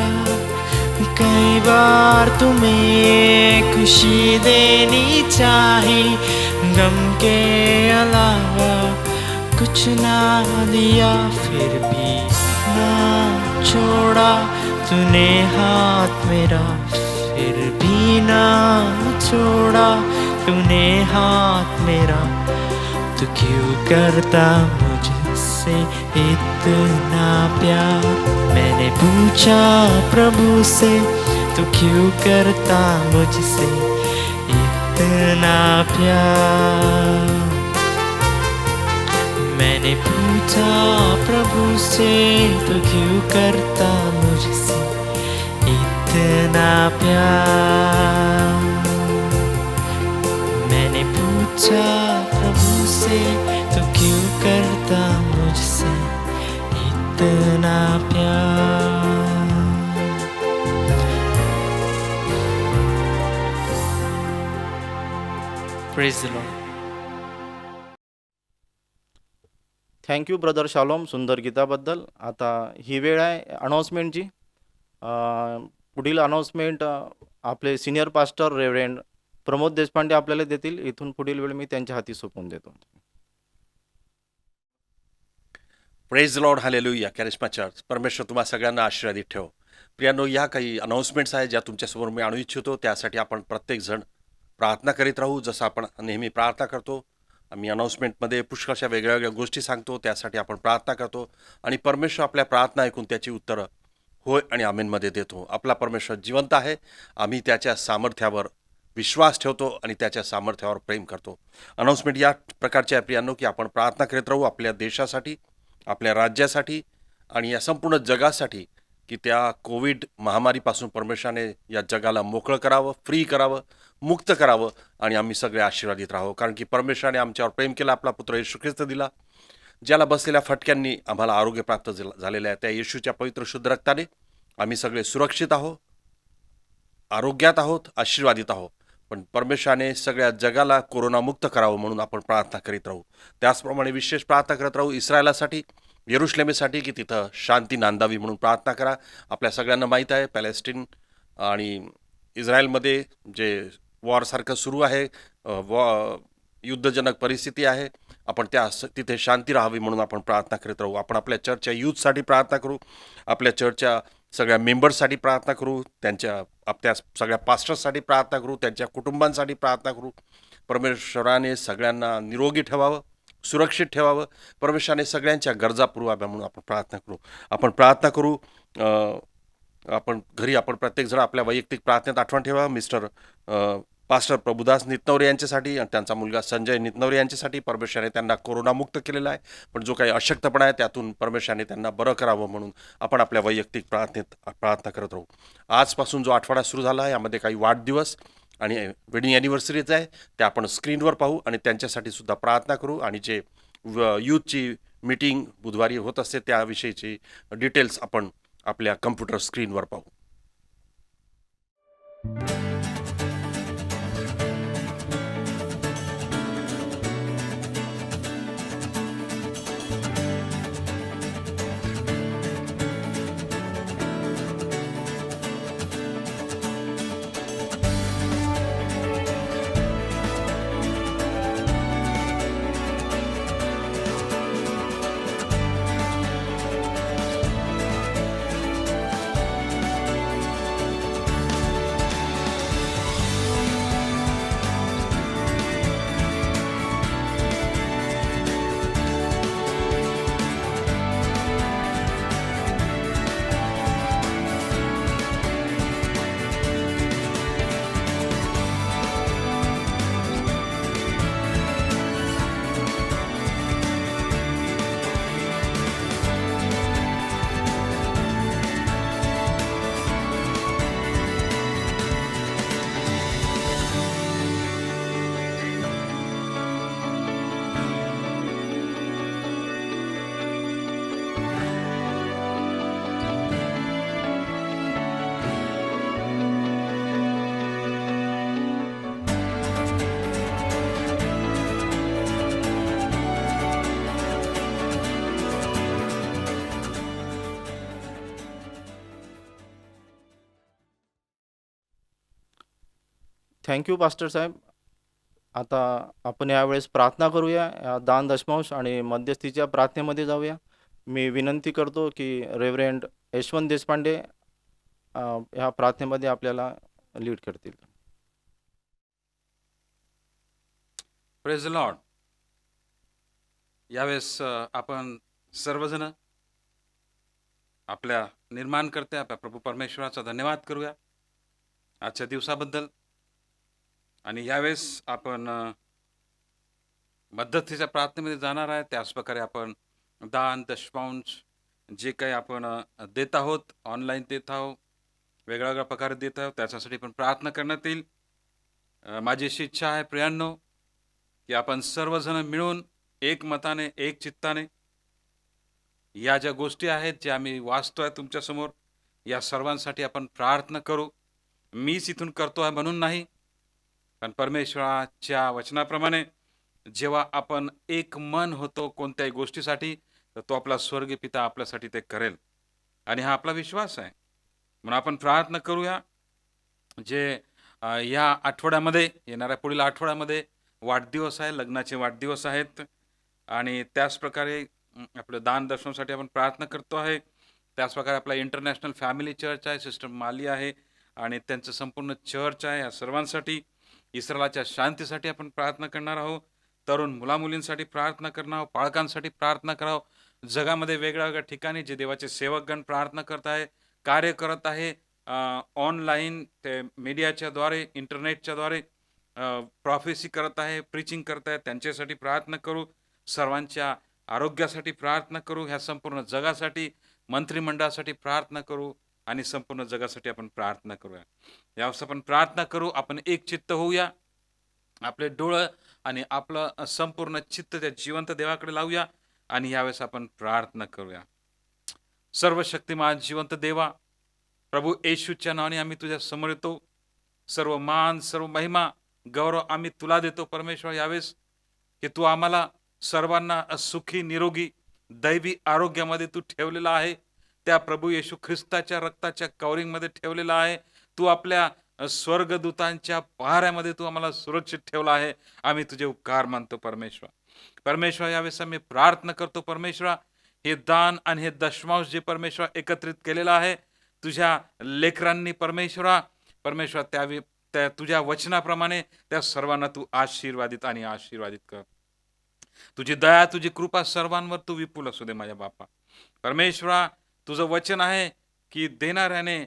कई बार तुम्हें खुशी देनी चाहिए, गम के अलावा कुछ ना दिया. फिर भी ना छोड़ा तूने हाथ मेरा. फिर भी ना छोड़ा तूने हाथ मेरा, तू क्यों करता मुझसे इतना प्यार। मैंने पूछा प्रभु से, तू क्यों करता मुझसे इतना प्यार। मैंने पूछा प्रभु से, तू क्यों करता मुझसे इतना प्यार। मैंने पूछा प्रभु से, तू क्यों करता मुझसे इतना प्यार। Praise the lord. Thank you brother shalom सुंदर गीताबद्दल. आता ही वेळ आहे अनाऊन्समेंटची. पुढील अनाऊन्समेंट आपले senior pastor reverend Pramod Deshpande आपल्याला देतील. इथून पुढील वेळ मी त्यांच्या हाती सोपवून देतो. Praise lord hallelujah. Charisma church, परमेश्वर तुम्हा सगळ्यांना आशीर्वादित ठेव. प्रियांनो, या काही अनाऊन्समेंट्स आहेत ज्या तुमच्यासमोर मी आणू इच्छितो. त्यासाठी आपण प्रत्येकजण प्रार्थना करीत राहू, जसं आपण नेहमी प्रार्थना करतो. आम्ही अनाऊन्समेंटमध्ये पुष्कळशा वेगळ्या वेगळ्या गोष्टी सांगतो, त्यासाठी आपण प्रार्थना करतो आणि परमेश्वर आपल्या प्रार्थना ऐकून त्याची उत्तरं होय आणि आमेनमध्ये देतो. आपला परमेश्वर जिवंत आहे. आम्ही त्याच्या सामर्थ्यावर विश्वास ठेवतो आणि त्याच्या सामर्थ्यावर प्रेम करतो. अनाऊन्समेंट या प्रकारच्या आहे प्रियांनो, की आपण प्रार्थना करीत राहू आपल्या देशासाठी, आपल्या राज्यासाठी आणि या संपूर्ण जगासाठी, की त्या कोविड महामारीपासून परमेश्वराने या जगाला मोकळं करावं, फ्री करावं, मुक्त करावं आणि आम्ही सगळे आशीर्वादित राहावं. कारण की परमेश्वराने आमच्यावर प्रेम केला, आपला पुत्र येशू ख्रिस्त दिला, ज्याला बसलेल्या फटक्यांनी आम्हाला आरोग्य प्राप्त झालेलं आहे. त्या येशूच्या पवित्र शुद्ध रक्ताने आम्ही सगळे सुरक्षित आहोत, आरोग्यात आहोत, आशीर्वादित आहोत. पण परमेश्वराने सगळ्या जगाला कोरोनामुक्त करावं म्हणून आपण प्रार्थना करीत राहू. त्याचप्रमाणे विशेष प्रार्थना करत राहू इस्रायलासाठी, येरुशलेमेसाठी, की तिथं शांती नांदावी म्हणून प्रार्थना करा. आपल्या सगळ्यांना माहीत आहे पॅलेस्टीन आणि इस्रायलमध्ये जे वॉरसारखं सुरू आहे, युद्धजनक परिस्थिती आहे. आपण तिथे शांती राहावी म्हणून आपण प्रार्थना करीत राहू. आपण आपल्या चर्चच्या यूथसाठी प्रार्थना करू, आपल्या चर्चच्या सगळ्या मेंबर्ससाठी प्रार्थना करू, आपल्या सगळ्या पास्टर्ससाठी प्रार्थना करू, त्यांच्या कुटुंबांसाठी प्रार्थना करू. परमेश्वराने सगळ्यांना निरोगी ठेवावं, सुरक्षित ठेवावं. परमेश्वराने सगळ्यांच्या गरजा पुरवाव्या म्हणून आपण प्रार्थना करू. आपण प्रार्थना करू. आपण घरी आपण प्रत्येकजण आपल्या वैयक्तिक प्रार्थनेत आठवण ठेवा. पास्टर प्रभुदास नितनवरे यांच्यासाठी आणि त्यांचा मुलगा संजय नितनवरे यांच्यासाठी. परमेश्वराने त्यांना कोरोनामुक्त केलेला आहे, पण जो काही अशक्तपणा आहे त्यातून परमेश्वराने त्यांना बरं करावं म्हणून आपण आपल्या वैयक्तिक प्रार्थनेत प्रार्थना करत राहू. आजपासून जो आठवडा सुरू झाला आहे यामध्ये काही वाढदिवस आणि वेडिंग ॲनिव्हर्सरीज आहे, त्या आपण स्क्रीनवर पाहू आणि त्यांच्यासाठी सुद्धा प्रार्थना करू. आणि जे यूथची मीटिंग बुधवारी होत असते त्याविषयीची डिटेल्स आपण आपल्या कम्प्युटर स्क्रीनवर पाहू. थँक्यू पास्टर साहेब. आता आपण यावेळेस प्रार्थना करूया. दान दशमांश आणि मध्यस्थीच्या प्रार्थनेमध्ये जाऊया. मी विनंती करतो की रेव्हरेंड यशवंत देशपांडे ह्या प्रार्थनेमध्ये आपल्याला लीड करतील. Praise the Lord. यावेळेस आपण सर्वजण आपल्या निर्माणकर्ते आपल्या प्रभू परमेश्वराचा धन्यवाद करूया आजच्या दिवसाबद्दल. आणि यावेळेस आपण मध्यस्थीच्या प्रार्थनेमध्ये जाणार आहे. त्याच प्रकारे आपण दान दशमांश जे काही आपण देत आहोत, ऑनलाईन देत आहोत, वेगळ्या वेगळ्या प्रकारे देत आहोत, त्याच्यासाठी पण प्रार्थना करण्यात येईल. माझी अशी इच्छा आहे प्रियांनो की आपण सर्वजण मिळून एक मताने एक चित्ताने या ज्या गोष्टी आहेत ज्या आम्ही वाचतोय तुमच्यासमोर, या सर्वांसाठी आपण प्रार्थना करू. मीच इथून करतो आहे म्हणून नाही, पण परमेश्वराच्या वचनाप्रमाणे जेव्हा आपण एक मन होतो कोणत्याही गोष्टीसाठी, तर तो आपला स्वर्गीय पिता आपल्यासाठी ते करेल. आणि हा आपला विश्वास आहे. म्हणून आपण प्रार्थना करूया. जे या आठवड्यामध्ये येणाऱ्या पुढील आठवड्यामध्ये वाढदिवस आहे, लग्नाचे वाढदिवस आहेत. आणि त्याच प्रकारे आपलं दान दर्शनासाठी आपण प्रार्थना करतो आहे. त्याच प्रकारे आपला इंटरनॅशनल फॅमिली चर्च आहे, सिस्टर माली आहे आणि त्यांचं संपूर्ण चर्च आहे. या सर्वांसाठी इस्रायलाच्या शांतीसाठी आपण प्रार्थना करणार आहोत. तरुण मुलामुलींसाठी प्रार्थना करणार आहोत, पालकांसाठी प्रार्थना करावं. जगामध्ये वेगळ्या वेगळ्या ठिकाणी जे देवाचे सेवकगण प्रार्थना करत आहे, कार्य करत आहे, ऑनलाईन ते मीडियाच्या द्वारे, इंटरनेटच्या द्वारे प्रॉफेसी करत आहे, प्रीचिंग करत आहे, त्यांच्यासाठी प्रार्थना करू. सर्वांच्या आरोग्यासाठी प्रार्थना करू. ह्या संपूर्ण जगासाठी, मंत्रिमंडळासाठी प्रार्थना करू आणि संपूर्ण जगासाठी आपण प्रार्थना करूया. यावेळेस आपण प्रार्थना करू. आपण एक चित्त होऊया. आपले डोळं आणि आपलं संपूर्ण चित्त त्या जिवंत देवाकडे लावूया आणि यावेळेस आपण प्रार्थना करूया. सर्वशक्तिमान जिवंत देवा, प्रभू येशूच्या नावाने आम्ही तुझ्या समोर येतो. सर्व मान, सर्व महिमा, गौरव आम्ही तुला देतो परमेश्वर. यावेळेस की तू आम्हाला सर्वांना सुखी, निरोगी, दैवी आरोग्यामध्ये तू ठेवलेला आहे. त्या प्रभू येशू ख्रिस्ताच्या रक्ताच्या कवरिंगमध्ये ठेवलेला आहे. तू आपल्या स्वर्गदूतांच्या पहाऱ्यामध्ये तू आम्हाला सुरक्षित ठेवला आहे. आम्ही तुझे उपकार मानतो परमेश्वर. परमेश्वर यावेळेस आम्ही प्रार्थना करतो परमेश्वर, हे दान आणि हे दशमांश जे परमेश्वर एकत्रित केलेलं आहे तुझ्या लेकरांनी परमेश्वरा, परमेश्वर त्या तुझ्या वचनाप्रमाणे त्या सर्वांना तू आशीर्वादित आणि आशीर्वादित कर. तुझी दया, तुझी कृपा सर्वांवर तू विपुल असू दे माझ्या बापा. परमेश्वरा, तुझं वचन आहे की देणाऱ्याने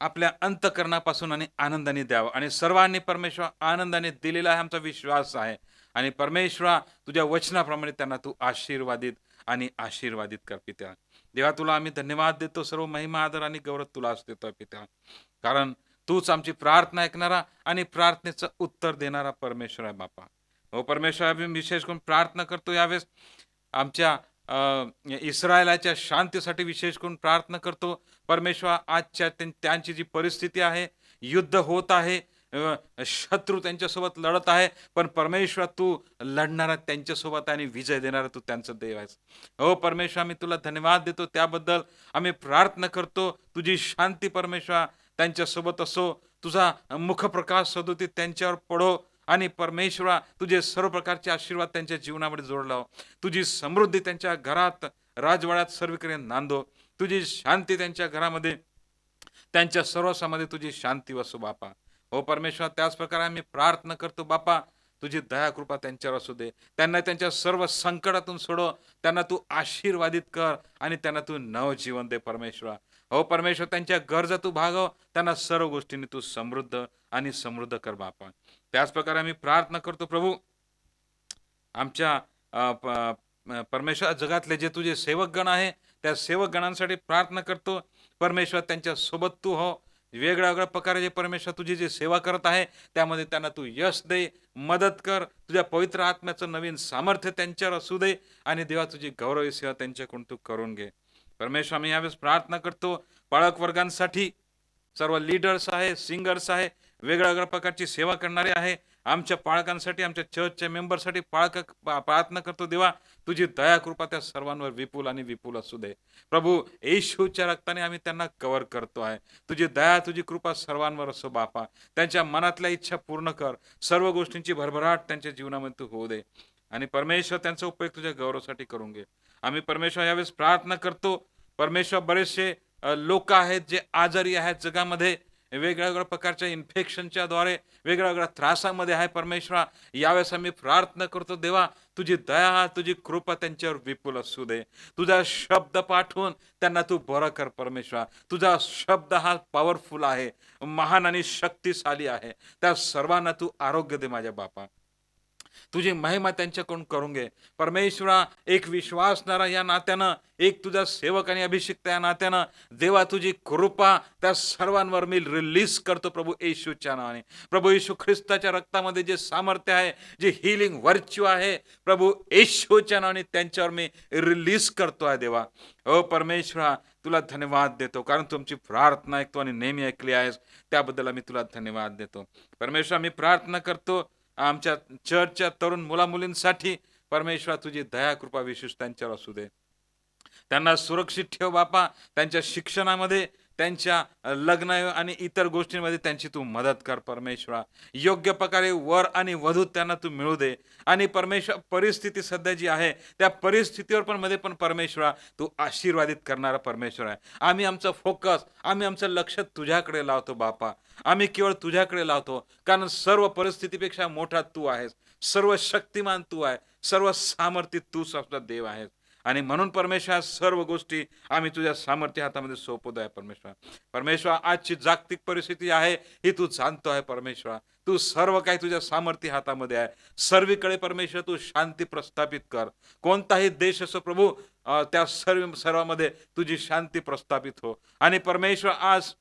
आपल्या अंतकरणापासून आणि आनंदाने द्यावं, आणि सर्वांनी परमेश्वर आनंदाने दिलेला आहे आमचा विश्वास आहे. आणि परमेश्वरा, तुझ्या वचनाप्रमाणे त्यांना तू आशीर्वादित आणि आशीर्वादित कर पित्या. देवा, तुला आम्ही धन्यवाद देतो. सर्व महिमा, आदर आणि गौरव तुलाच देतो पित्या, कारण तूच आमची प्रार्थना ऐकणारा आणि प्रार्थनेचं उत्तर देणारा परमेश्वर आहे बापा. हो परमेश्वर, आम्ही विशेष करून प्रार्थना करतो यावेळेस आमच्या इस्रायलाच्या शांतीसाठी विशेष करून प्रार्थना करतो परमेश्वर. आजच्या त्यांची जी परिस्थिती आहे, युद्ध होत आहे, शत्रू त्यांच्यासोबत लढत आहे, पण परमेश्वर तू लढणारा त्यांच्यासोबत आणि विजय देणारा तू त्यांचं देव आहेस. हो परमेश्वर, आम्ही तुला धन्यवाद देतो. त्याबद्दल आम्ही प्रार्थना करतो. तुझी शांती परमेश्वर त्यांच्यासोबत असो, तुझा मुखप्रकाश सदोतीत त्यांच्यावर पडो, आणि परमेश्वरा तुझे सर्व प्रकारचे आशीर्वाद त्यांच्या जीवनामध्ये जोडला. तुझी समृद्धी त्यांच्या घरात, राजवाड्यात सर्वीकडे नांदो. तुझी शांती त्यांच्या घरामध्ये, त्यांच्या सर्वस्वामध्ये तुझी शांती वसो बापा. हो परमेश्वर, त्याच प्रकारे आम्ही प्रार्थना करतो बापा, तुझी दया कृपा त्यांच्यावर असू दे. त्यांना त्यांच्या सर्व संकटातून सोडव, त्यांना तू आशीर्वादित कर आणि त्यांना तू नवजीवन दे परमेश्वर. हो परमेश्वर, त्यांच्या गरजा तू भागव, त्यांना सर्व गोष्टींनी तू समृद्ध आणि समृद्ध कर बापा. त्याच प्रकारे आम्ही प्रार्थना करतो प्रभू, आमच्या परमेश्वर जगातले जे तुझे सेवकगण आहे त्या सेवकगणांसाठी प्रार्थना करतो परमेश्वर. त्यांच्या सोबत तू हो. वेगळ्या वेगळ्या प्रकारे जे परमेश्वर तुझी जी सेवा करत आहे त्यामध्ये त्यांना तू यश दे, मदत कर. तुझ्या पवित्र आत्म्याचं नवीन सामर्थ्य त्यांच्यावर असू दे, आणि देवा तुझी गौरवी सेवा त्यांच्याकडून तू करून घे परमेश्वर. आम्ही यावेळेस प्रार्थना करतो पाळक वर्गांसाठी, सर्व लीडर्स आहे, सिंगर्स आहे, वेगळ्या वेगळ्या प्रकारची सेवा करणारे आहे, आमच्या पाळकांसाठी, आमच्या चर्चच्या मेंबरसाठी प्रार्थना करतो देवा, तुझी दया कृपा त्या सर्वांवर विपुल आणि विपुल असू दे प्रभू. येशूच्या रक्ताने आम्ही त्यांना कव्हर करतो आहे. तुझी दया, तुझी कृपा सर्वांवर असो बापा. त्यांच्या मनातल्या इच्छा पूर्ण कर. सर्व गोष्टींची भरभराट त्यांच्या जीवनामध्ये तू होऊ दे, आणि परमेश्वर त्यांचा उपयोग तुझ्या गौरवासाठी करून घे. आम्ही परमेश्वर यावेळेस प्रार्थना करतो परमेश्वर, बरेचसे लोक आहेत जे आजारी आहेत जगामध्ये, वेगळ्या प्रकारच्या इन्फेक्शनच्या द्वारे वेगळ्या त्रासामध्ये आहे परमेश्वरा. यावेळेस आम्ही प्रार्थना करतो देवा, तुझी दया, तुझी कृपा त्यांच्यावर विपुल असू दे. तुझा शब्द पाठवून त्यांना तू बरं कर परमेश्वरा. तुझा शब्द हा पॉवरफुल आहे, महान आणि शक्तिशाली आहे. त्या सर्वांना तू आरोग्य दे माझ्या बापा. तुझी महिमा त्यांच्याकडून करून घे परमेश्वरा. एक विश्वासणारा या नात्यानं, एक तुझा सेवक आणि अभिषिक्त या नात्यानं देवा, तुझी कृपा त्या सर्वांवर मी रिलीज करतो प्रभू येशूच्या नावाने. प्रभू येशू ख्रिस्ताच्या रक्तामध्ये जे सामर्थ्य आहे, जे हिलिंग वर्च्यू आहे, प्रभू येशूच्या नावाने त्यांच्यावर मी रिलीज करतो आहे देवा. ओ परमेश्वरा, तुला धन्यवाद देतो, कारण तुमची प्रार्थना ऐकतो आणि नेहमी ऐकली आहेस, त्याबद्दल आम्ही तुला धन्यवाद देतो. परमेश्वरा, मी प्रार्थना करतो आमच्या चर्चच्या तरुण मुलामुलींसाठी. परमेश्वरा, तुझी दया कृपा विशेष त्यांच्यावर असू दे. त्यांना सुरक्षित ठेव बापा. त्यांच्या शिक्षणामध्ये, त्यांच्या लग्न आणि इतर गोष्टींमध्ये त्यांची तू मदत कर परमेश्वरा. योग्य प्रकारे वर आणि वधू त्यांना तू मिळू दे. आणि परमेश्वर, परिस्थिती सध्या जी आहे त्या परिस्थितीवर पण मध्ये पण परमेश्वरा तू आशीर्वादित करणारा परमेश्वर आहे. आम्ही आमचं फोकस, आम्ही आमचं लक्ष तुझ्याकडे लावतो बापा. आम्ही केवळ तुझ्याकडे लावतो, कारण सर्व परिस्थितीपेक्षा मोठा तू आहेस, सर्व शक्तिमान तू आहे, सर्व सामर्थ्य तू स्वतः देव आहेस. आणि म्हणून परमेश्वर, सर्व गोष्टी आम्ही तुझ्या सामर्थ्य हातामध्ये सोपवतो आहे परमेश्वर. परमेश्वर, आजची जागतिक परिस्थिती आहे ही तू जाणतो आहे परमेश्वर. तू सर्व काही तुझ्या सामर्थ्य हातामध्ये आहे. सर्वीकडे परमेश्वर तू शांती प्रस्थापित कर. कोणताही देश असो प्रभू, त्या सर्वांमध्ये तुझी शांती प्रस्थापित हो. आणि परमेश्वर, आज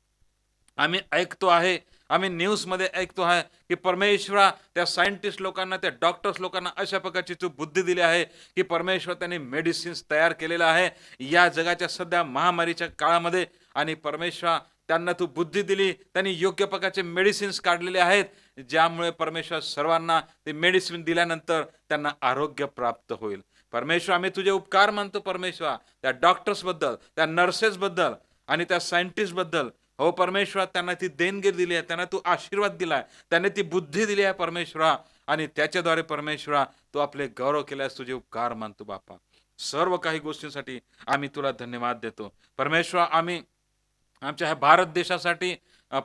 आम्ही ऐकतो आहे, आम्ही न्यूजमध्ये ऐकतो आहे की परमेश्वरा, त्या सायंटिस्ट लोकांना, त्या डॉक्टर्स लोकांना अशा प्रकारची तू बुद्धी दिली आहे की परमेश्वर त्यांनी मेडिसिन्स तयार केलेलं आहे या जगाच्या सध्या महामारीच्या काळामध्ये. आणि परमेश्वरा, त्यांना तू बुद्धी दिली, त्यांनी योग्य प्रकारचे मेडिसिन्स काढलेले आहेत, ज्यामुळे परमेश्वर सर्वांना ते मेडिसिन दिल्यानंतर त्यांना आरोग्य प्राप्त होईल. परमेश्वर, आम्ही तुझे उपकार मानतो परमेश्वर, त्या डॉक्टर्सबद्दल, त्या नर्सेसबद्दल आणि त्या सायंटिस्टबद्दल. हो परमेश्वरा, त्यांना ती देणगी दिली आहे, त्यांना तू आशीर्वाद दिलाय, त्यांनी ती बुद्धी दिली आहे परमेश्वरा. आणि त्याच्याद्वारे परमेश्वरा तू आपले गौरव केल्यास तुझे उपकार मानतो बापा. सर्व काही गोष्टींसाठी आम्ही तुला धन्यवाद देतो परमेश्वरा. आम्ही आमच्या ह्या भारत देशासाठी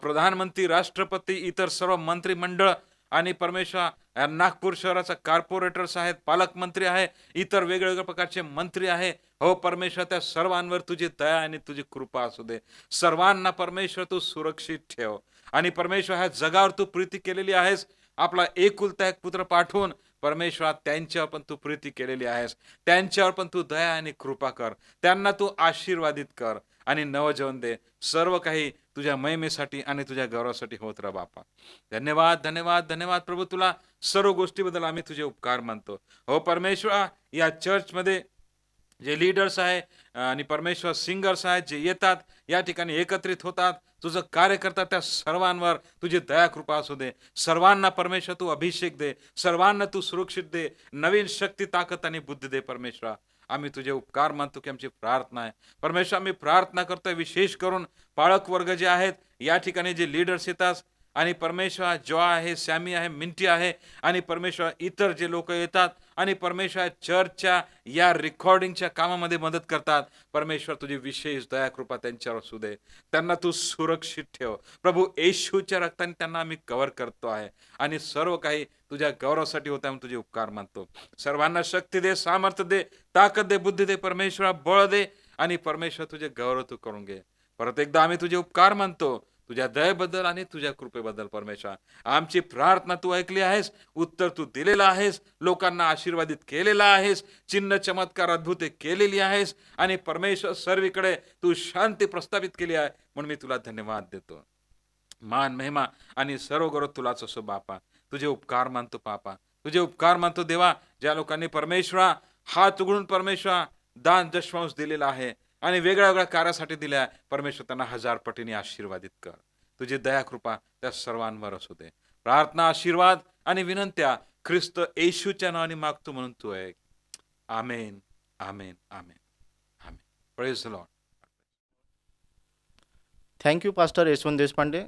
प्रधानमंत्री, राष्ट्रपती, इतर सर्व मंत्रिमंडळ आणि परमेश्वर नागपूर शहराचा कॉर्पोरेटर्स आहेत, पालकमंत्री आहे, इतर वेगवेगळ्या प्रकारचे मंत्री आहे. हो परमेश्वर, त्या सर्वांवर तुझी दया आणि तुझी कृपा असू दे. सर्वांना परमेश्वर तू सुरक्षित ठेव. आणि परमेश्वर, ह्या जगावर तू प्रीती केलेली आहेस, आपला एकुलता एक पुत्र पाठवून परमेश्वर त्यांच्यावर पण तू प्रीती केलेली आहेस. त्यांच्यावर पण तू दया आणि कृपा कर, त्यांना तू आशीर्वादित कर आणि नवजीवन दे. सर्व काही तुझ्या महिमेसाठी आणि तुझ्या गौरवासाठी होत राहा बापा. धन्यवाद, धन्यवाद, धन्यवाद प्रभू. तुला सर्व गोष्टीबद्दल आम्ही तुझे उपकार मानतो. हो परमेश्वरा, या चर्चमध्ये जे लीडर्स आहे आणि परमेश्वर सिंगर्स आहेत, जे येतात या ठिकाणी एकत्रित होतात, तुझं कार्य करतात, त्या सर्वांवर तुझी दया कृपा असू दे. सर्वांना परमेश्वर तू अभिषेक दे, सर्वांना तू सुरक्षित दे, नवीन शक्ती, ताकद आणि बुद्धी दे परमेश्वरा. आम्ही तुझे उपकार मानतो की आमची प्रार्थना आहे परमेश्वर. आम्ही प्रार्थना करतोय विशेष करून पाळक वर्ग जे आहेत, या ठिकाणी जे लीडर्स येतात, आणि परमेश्वर जो आहे, सॅमी आहे, मिंटी आहे, आणि परमेश्वर इतर जे लोक येतात आणि परमेश्वर चर्चच्या या रेकॉर्डिंगच्या कामामध्ये मदत करतात. परमेश्वर तुझी विशेष दया कृपा त्यांच्यावर असू दे. त्यांना तू सुरक्षित ठेव प्रभू. येशूच्या रक्ताने त्यांना आम्ही कव्हर करतो आहे आणि सर्व काही तुझ्या गौरवासाठी होता म्हणून तुझे उपकार मानतो. सर्वांना शक्ती दे, सामर्थ्य दे, ताकद दे, बुद्धी दे परमेश्वरा, बळ दे. आणि परमेश्वर तुझे गौरव तू करून घे. परत एकदा आम्ही तुझे उपकार मानतो तुझ्या दयेबद्दल आणि तुझ्या कृपेबद्दल परमेश्वर. आमची प्रार्थना तू ऐकली आहेस, उत्तर तू दिलेलं आहेस, लोकांना आशीर्वादित केलेला आहेस, चिन्ह चमत्कार अद्भुते केलेली आहेस, आणि परमेश्वर सर्वीकडे तू शांती प्रस्थापित केली आहे, म्हणून मी तुला धन्यवाद देतो. मान, महिमा आणि सर्व गौरव तुलाच असो बापा. तुझे उपकार मानतो पापा, तुझे उपकार मानतो देवा. ज्या लोकांनी परमेश्वरा हात उघडून परमेश्वरा दान दशमांश दिलेला आहे आणि वेगळ्या वेगळ्या कार्यासाठी दिल्या, परमेश्वर त्यांना 1000 पटीने आशीर्वादित कर. तुझी दया कृपा त्या सर्वांवर असू दे. प्रार्थना, आशीर्वाद आणि विनंत्या ख्रिस्त येशूच्या नावाने मागतो म्हणून तू आहे. Amen, amen, amen, amen. Praise the lord. Thank you pastor Yashwant Deshpande.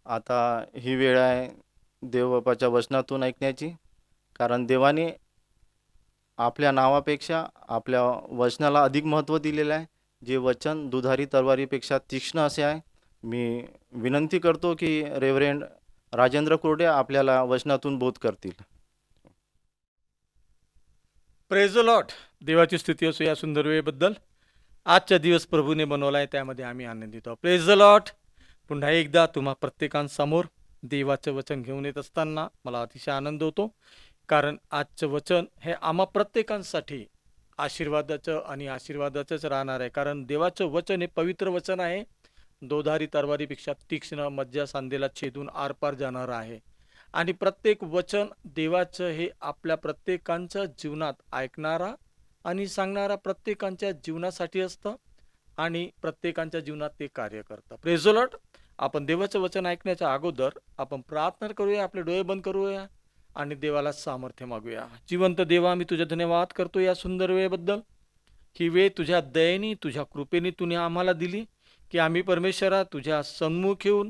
आता ही वेळ आहे देवबापाच्या वचनातून ऐकण्याची, कारण देवाने आपल्या नावापेक्षा आपल्या वचनाला अधिक महत्त्व दिलेलं आहे. जे वचन दुधारी तलवारीपेक्षा तीक्ष्ण असे आहे, मी विनंती करतो की रेव्हरेंड राजेंद्र कुरडे आपल्याला वचनातून बोध करतील. Praise the Lord. देवाची स्तुती असो या सुंदर वेळेबद्दल. आजचा दिवस प्रभूने बनवला आहे, त्यामध्ये आम्ही आनंदित आहोत. Praise the Lord. पुन्हा एकदा तुम्हा प्रत्येकांसमोर देवाचं वचन घेऊन येत असताना मला अतिशय आनंद होतो, कारण आजचं वचन हे आम्हा प्रत्येकांसाठी आशीर्वादाचं आणि आशीर्वादाचंच राहणार आहे. कारण देवाचं वचन हे पवित्र वचन आहे, दोधारी तलवारीपेक्षा तीक्ष्ण, मज्जा सांधेला छेदून आरपार जाणार आहे. आणि प्रत्येक वचन देवाचं हे आपल्या प्रत्येकांच्या जीवनात ऐकणारा आणि सांगणारा प्रत्येकांच्या जीवनासाठी असतं आणि प्रत्येकांच्या जीवनात ते कार्य करतं. Praise the Lord. आपण देवाचं वचन ऐकण्याच्या अगोदर आपण प्रार्थना करूया, आपले डोळे बंद करूया आणि देवाला सामर्थ्य मागूया. जिवंत देवा, मी तुझा धन्यवाद करतो या सुंदर वेळेबद्दल. ही वेळ तुझ्या दयेने, तुझ्या कृपेने तुने आम्हाला दिली की आम्ही परमेश्वरा तुझ्या सन्मुख येऊन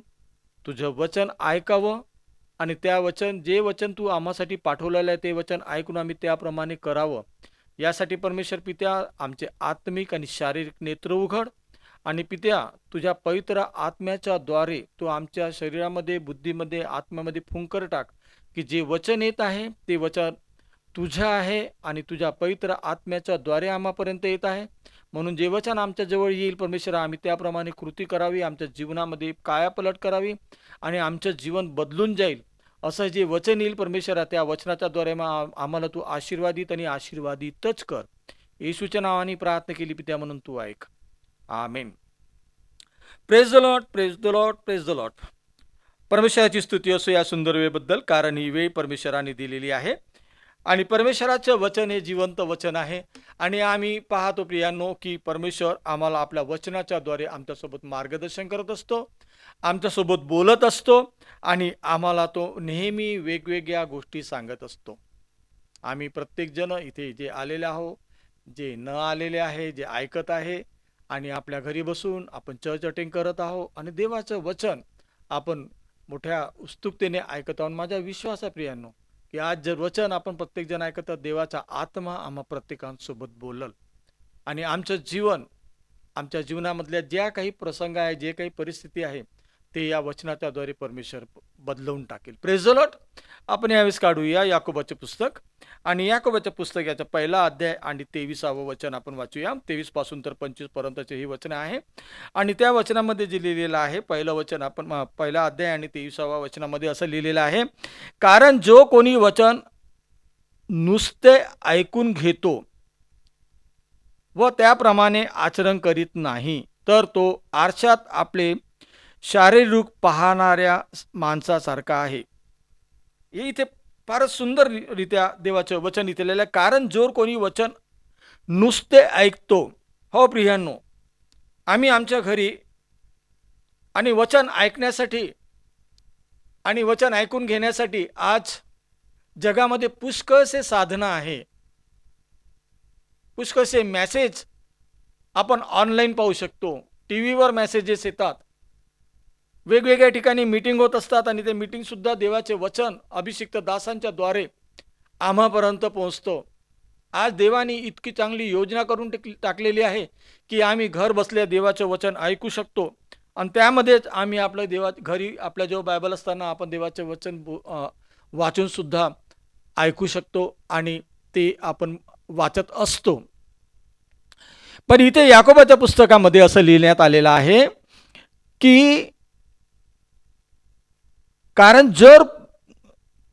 तुझं वचन ऐकावं आणि जे वचन तू आम्हासाठी पाठवलेलं आहे ते वचन ऐकून आम्ही त्याप्रमाणे करावं. यासाठी परमेश्वर पित्या आमचे आत्मिक आणि शारीरिक नेत्र उघड आणि पित्या तुझ्या पवित्र आत्म्याच्या द्वारे तू आमच्या शरीरामध्ये, बुद्धीमध्ये, आत्म्यामध्ये फुंकर टाक की जे वचन येत आहे ते वचन तुझं आहे आणि तुझ्या पवित्र आत्म्याच्या द्वारे आम्हापर्यंत येत आहे. म्हणून जे वचन आमच्या जवळ येईल परमेश्वर, आम्ही त्याप्रमाणे कृती करावी, आमच्या जीवनामध्ये कायापलट करावी आणि आमचं जीवन बदलून जाईल. असं जे वचन येईल परमेश्वरा, त्या वचनाच्या द्वारे आम्हाला तू आशीर्वादित आणि आशीर्वादितच कर. येशूच्या नावाने प्रार्थना केली पित्या, म्हणून तू ऐक. Amen. Praise the lord. Praise the lord. Praise the lord. परमेश्वराची स्तुती असो या सुंदर वेळेबद्दल, कारण ही वेळ परमेश्वराने दिलेली आहे आणि परमेश्वराचं वचन हे जिवंत वचन आहे. आणि आम्ही पाहतो प्रियांनो की परमेश्वर आम्हाला आपल्या वचनाच्या द्वारे आमच्यासोबत मार्गदर्शन करत असतो, आमच्यासोबत बोलत असतो आणि आम्हाला तो नेहमी वेगवेगळ्या गोष्टी सांगत असतो. आम्ही प्रत्येकजण इथे जे आलेले आहो, जे न आलेले आहे, जे ऐकत आहे आणि आपल्या घरी बसून आपण चर्च अटेंड करत आहो आणि देवाचं वचन आपण मोठ्या उत्सुकतेने ऐकत आहोत. माझा विश्वास आहे प्रियांनो की आज जर वचन आपण प्रत्येकजण ऐकत तर देवाचा आत्मा आम्हा प्रत्येकांसोबत बोलल आणि आमचं जीवन, आमच्या जीवनामधल्या ज्या काही प्रसंग आहे, जे काही परिस्थिती आहे ते या वचनाच्या द्वारे परमेश्वर बदलवून टाकेल. Praise the Lord. आपण यावेळेस काढूया याकोबाचे पुस्तक आणि याकोबाच्या पुस्तकाचा पहिला अध्याय आणि 23वे वचन आपण वाचूया. 23 पासून तर 25 पर्यंतचे ही वचन आहे आणि त्या वचनामध्ये जे लिहिलेलं आहे, पहिलं वचन आपण पहिला अध्याय आणि 23वा वचनामध्ये असं लिहिलेलं आहे, कारण जो कोणी वचन नुसते ऐकून घेतो व त्याप्रमाणे आचरण करीत नाही, तर तो आरशात आपले शारीरिक रूप पाहणाऱ्या माणसासारखा आहे. हे इथे फारच सुंदररित्या देवाचं वचन लिहिलेलं आहे. कारण जो कोणी वचन नुसते ऐकतो. हो प्रियांनो, आम्ही आमच्या घरी आणि वचन ऐकण्यासाठी आणि वचन ऐकून घेण्यासाठी आज जगामध्ये पुष्कळसे साधनं आहे, पुष्कळसे मेसेज आपण ऑनलाईन पाहू शकतो. टीव्हीवर मेसेजेस येतात, वेगवेगळ्या ठिकाणी मीटिंग होत असतात आणि ते मीटिंग सुद्धा देवाचे वचन अभिषिक्त दासांच्या द्वारे आम्हापर्यंत पोहोचतो. आज देवाने इतकी चांगली योजना करून टाकलेली आहे की आम्ही घर बसल्या देवाचं वचन ऐकू शकतो आणि त्यामध्येच आम्ही आपलं घरी आपल्या जेव्हा बायबल असताना आपण देवाचे वचन वाचून सुद्धा ऐकू शकतो आणि ते आपण वाचत असतो. पण इथे याकोबाच्या पुस्तकामध्ये असं लिहिण्यात आलेलं आहे की कारण जर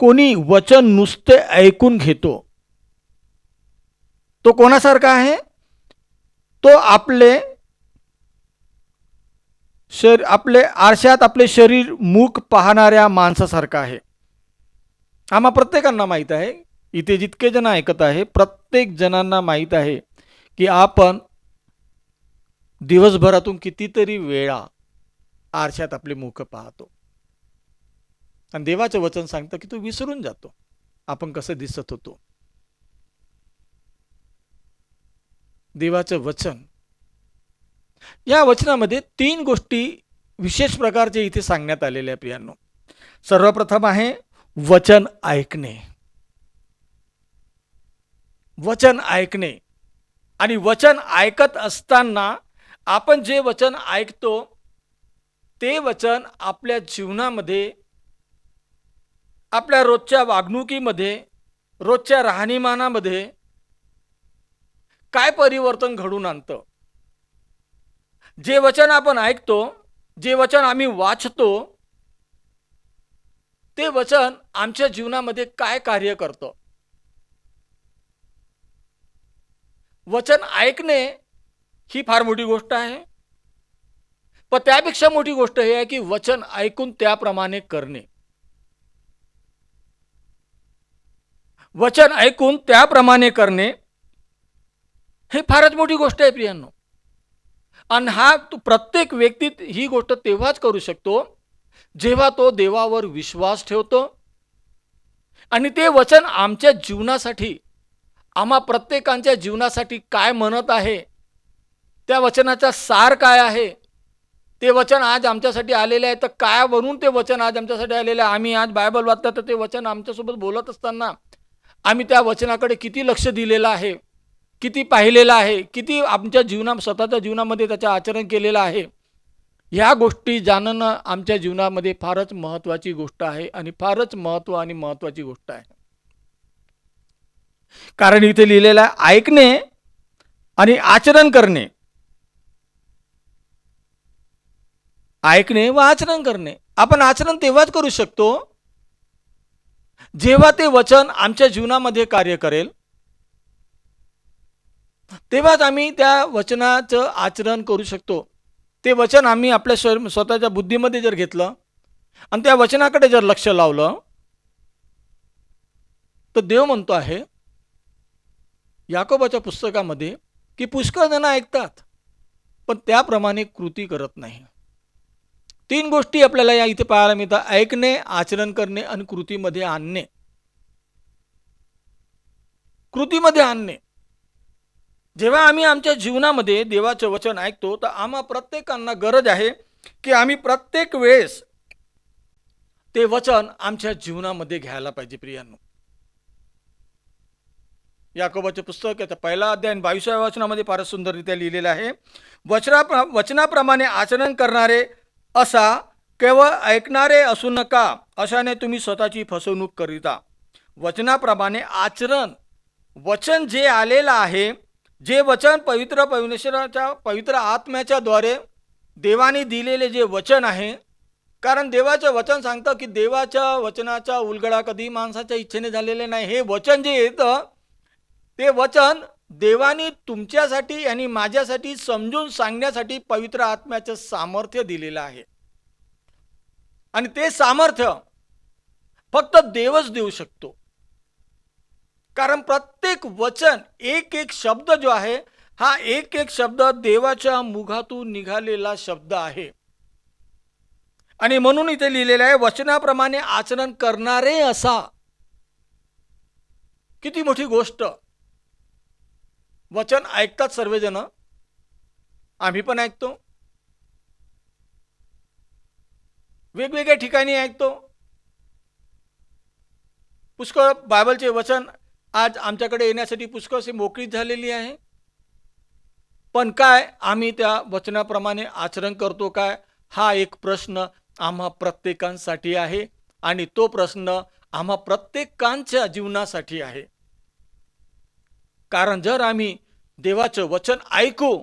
कोणी वचन नुसते ऐकून घेतो, तो कोणासारखा आहे? तो आपले आरशात आपले शरीर मुख पाहणाऱ्या माणसासारखा आहे. आम्हा प्रत्येकांना माहीत आहे, इथे जितके जण ऐकत आहे प्रत्येक जणांना माहीत आहे की आपण दिवसभरातून कितीतरी वेळा आरशात आपले मुख पाहतो आणि देवाचं वचन सांगतं की तू विसरून जातो आपण कसं दिसत होतो. देवाचं वचन, या वचनामध्ये 3 गोष्टी विशेष प्रकारचे इथे सांगण्यात आलेल्या आहे प्रियांनो. सर्वप्रथम आहे वचन ऐकणे. वचन ऐकणे आणि वचन ऐकत असताना आपण जे वचन ऐकतो ते वचन आपल्या जीवनामध्ये, आपल्या रोजच्या वागणुकीमध्ये, रोजच्या राहणीमानामध्ये काय परिवर्तन घडून आणतं. जे वचन आपण ऐकतो, जे वचन आम्ही वाचतो, ते वचन आमच्या जीवनामध्ये काय कार्य करतं. वचन ऐकणे ही फार मोठी गोष्ट आहे, पण त्यापेक्षा मोठी गोष्ट हे आहे की वचन ऐकून त्याप्रमाणे करणे. वचन ऐकून त्याप्रमाणे करणे हे फारच मोठी गोष्ट आहे प्रियांनो. आणि प्रत्येक व्यक्तीत ही गोष्ट तेव्हाच करू शकतो जेव्हा तो देवावर विश्वास ठेवतो आणि ते वचन आमच्या जीवनासाठी, आम्हा प्रत्येकांच्या जीवनासाठी काय म्हणत आहे, त्या वचनाचा सार काय आहे, ते वचन आज आमच्यासाठी आलेले आहे. तर काय बनून ते वचन आज आमच्यासाठी आलेले आहे. आम्ही आज बायबल वाचता तर ते वचन आमच्यासोबत बोलत असताना आम्ही त्या वचनाकडे किती लक्ष दिलेलं आहे, किती पाहिलेलं आहे, किती आमच्या स्वतःच्या जीवनामध्ये त्याचं आचरण केलेलं आहे. ह्या गोष्टी जाणणं आमच्या जीवनामध्ये फारच महत्त्वाची गोष्ट आहे आणि फारच महत्त्वाची गोष्ट आहे. कारण इथे लिहिलेलं आहे ऐकणे आणि आचरण करणे. ऐकणे व आचरण करणे. आपण आचरण तेव्हाच करू शकतो जेव्हा ते वचन आमच्या जीवनामध्ये कार्य करेल, तेव्हाच आम्ही त्या वचनाचं आचरण करू शकतो. ते वचन आम्ही आपल्या स्वतःच्या बुद्धीमध्ये जर घेतलं आणि त्या वचनाकडे जर लक्ष लावलं, तर देव म्हणतो आहे याकोबाच्या पुस्तकामध्ये की पुष्कळ जण ऐकतात पण त्याप्रमाणे कृती करत नाही. 3 गोष्टी आपल्याला या इथे पाहायला मिळतात: ऐकणे, आचरण करणे आणि कृतीमध्ये आणणे. कृतीमध्ये आणणे. जेव्हा आम्ही आमच्या जीवनामध्ये देवाचे वचन ऐकतो तर आम्हा प्रत्येकांना गरज आहे की आम्ही प्रत्येक वेळेस ते वचन आमच्या जीवनामध्ये घ्यायला पाहिजे. प्रियांनो, याकोबाचे पुस्तक याचा 1 अध्याय 22व्या वचनामध्ये फार सुंदररित्या लिहिलेलं आहे: वचनाप्रमाणे आचरण करणारे असा, केवळ ऐकणारे असू नका, अशाने तुम्ही स्वतःची फसवणूक करीता. वचनाप्रमाणे आचरण, वचन जे आलेलं आहे, जे वचन परमेश्वराच्या पवित्र आत्म्याच्या द्वारे देवाने दिलेले जे वचन आहे, कारण देवाचं वचन सांगतं की देवाच्या वचनाचा उलगडा कधी माणसाच्या इच्छेने झालेले नाही. हे वचन जे येतं ते वचन देवाने तुमच्यासाठी आणि माझ्यासाठी समजून सांगण्यासाठी पवित्र आत्म्याचं सामर्थ्य दिलेलं आहे. आणि ते सामर्थ्य फक्त देवच देऊ शकतो. कारण प्रत्येक वचन, एक शब्द जो आहे, हा एक शब्द देवाच्या मुखातून निघालेला शब्द आहे. आणि म्हणून इथे लिहिलेलं आहे वचनाप्रमाणे आचरण करणारे असा. किती मोठी गोष्ट. वचन ऐकतात सर्वजण, आम्ही पण ऐकतो, वेगवेगळ्या ठिकाणी ऐकतो. पुष्कळ बायबलचे वचन आज आमच्याकडे येण्यासाठी पुष्कळशी मोकळीच झालेली आहे. पण काय आम्ही त्या वचनाप्रमाणे आचरण करतो काय, हा एक प्रश्न आम्हा प्रत्येकांसाठी आहे. आणि तो प्रश्न आम्हा प्रत्येकांच्या जीवनासाठी आहे. कारण जर आम्ही देवाचं वचन ऐकू,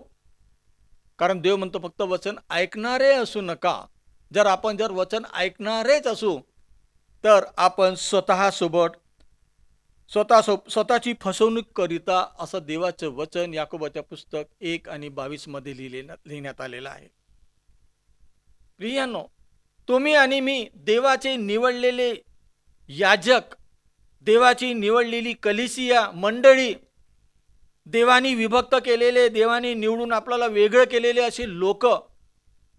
कारण देव म्हणतो फक्त वचन ऐकणारे असू नका. जर आपण वचन ऐकणारेच असू तर आपण स्वतःची फसवणूक करिता, असं देवाचं वचन याकोबाच्या पुस्तक 1 आणि 22 मध्ये लिहिण्यात आलेलं आहे. प्रियांनो, तुम्ही आणि मी देवाचे निवडलेले याजक, देवाची निवडलेली कलिसिया मंडळी, देवानी विभक्त केलेले, देवानी निवडून आपल्याला वेगळं केलेले असे लोक,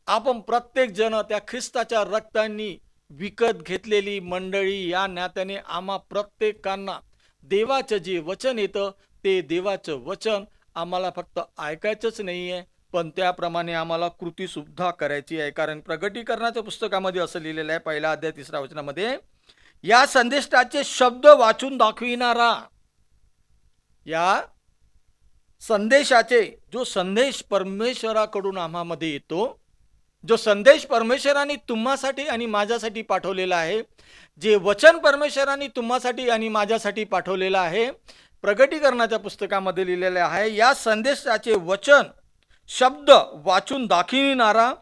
आपण प्रत्येक जण त्या ख्रिस्ताच्या रक्तांनी विकत घेतलेली मंडळी. या नात्याने आम्हा प्रत्येकांना देवाचं जे वचन येतं ते देवाचं वचन आम्हाला फक्त ऐकायचंच नाही आहे, पण त्याप्रमाणे आम्हाला कृती सुद्धा करायची आहे. कारण प्रगटीकरणाच्या पुस्तकामध्ये असं लिहिलेलं आहे 1 अध्याय 3 वचनामध्ये, या संदेशाचे शब्द वाचून दाखविणारा, या संदेशाचे जो संदेश परमेश्वराकडून आम्हामध्ये येतो, जो संदेश परमेश्वराने तुम्हासाठी आणि माझ्यासाठी पाठवलेला आहे, जे वचन परमेश्वराने तुम्हासाठी आणि माझ्यासाठी पाठवलेलं आहे, प्रगटीकरणाच्या पुस्तकामध्ये लिहिलेले आहे. या संदेशाचे वचन शब्द वाचून दाखविणारा,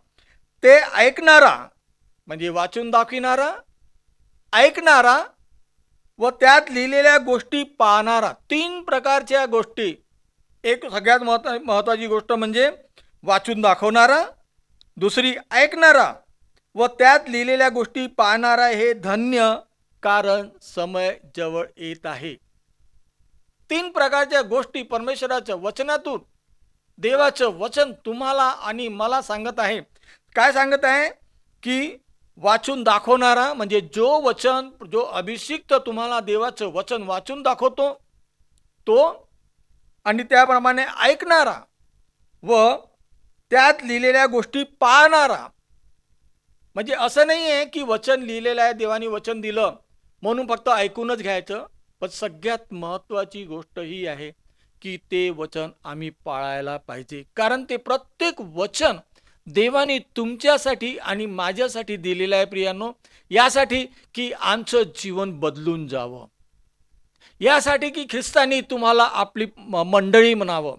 ते ऐकणारा, म्हणजे वाचून दाखविणारा, ऐकणारा व त्यात लिहिलेल्या गोष्टी पाहणारा. 3 प्रकारच्या गोष्टी. एक सगळ्यात महत्त्वाची गोष्ट म्हणजे वाचून दाखवणारा, दुसरी ऐकणारा व त्यात लिहिलेल्या गोष्टी पाहणारा. हे धन्य, कारण समय जवळ येत आहे. 3 प्रकारच्या गोष्टी परमेश्वराच्या वचनातून देवाचं वचन तुम्हाला आणि मला सांगत आहे. काय सांगत आहे? की वाचून दाखवणारा, म्हणजे जो अभिषिक्त तुम्हाला देवाचं वचन वाचून दाखवतो तो, आणि त्याप्रमाणे ऐकणारा व त्यात लिहिलेल्या गोष्टी पाहणारा. म्हणजे असं नाही आहे की वचन लिहिलेलं आहे, देवाने वचन दिलं म्हणून फक्त ऐकूनच घ्यायचं. पण सगळ्यात महत्त्वाची गोष्ट ही आहे की ते वचन आम्ही पाळायला पाहिजे. कारण ते प्रत्येक वचन देवाने तुमच्यासाठी आणि माझ्यासाठी दिलेलं आहे प्रियांनो. यासाठी की आमचं जीवन बदलून जावं, यासाठी की ख्रिस्तानी तुम्हाला आपली मंडळी म्हणावं.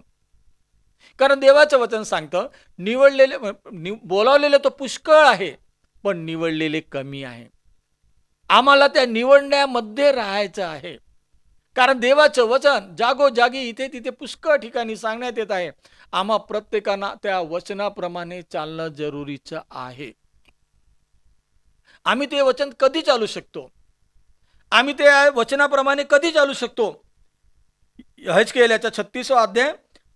कारण देवाचं वचन सांगतं बोलावलेले तो पुष्कळ आहे, पण निवडलेले कमी आहे. आम्हाला त्या निवडण्यामध्ये राहायचं आहे. कारण देवाचं वचन जागोजागी इथे तिथे पुष्कळ ठिकाणी सांगण्यात येत आहे. आम्हा प्रत्येकांना त्या वचनाप्रमाणे चालणं जरुरीचं आहे. आम्ही ते वचन कधी चालू शकतो? आम्ही ते वचनाप्रमाणे कधी चालू शकतो? यहेजकेल याचा 36वा अध्याय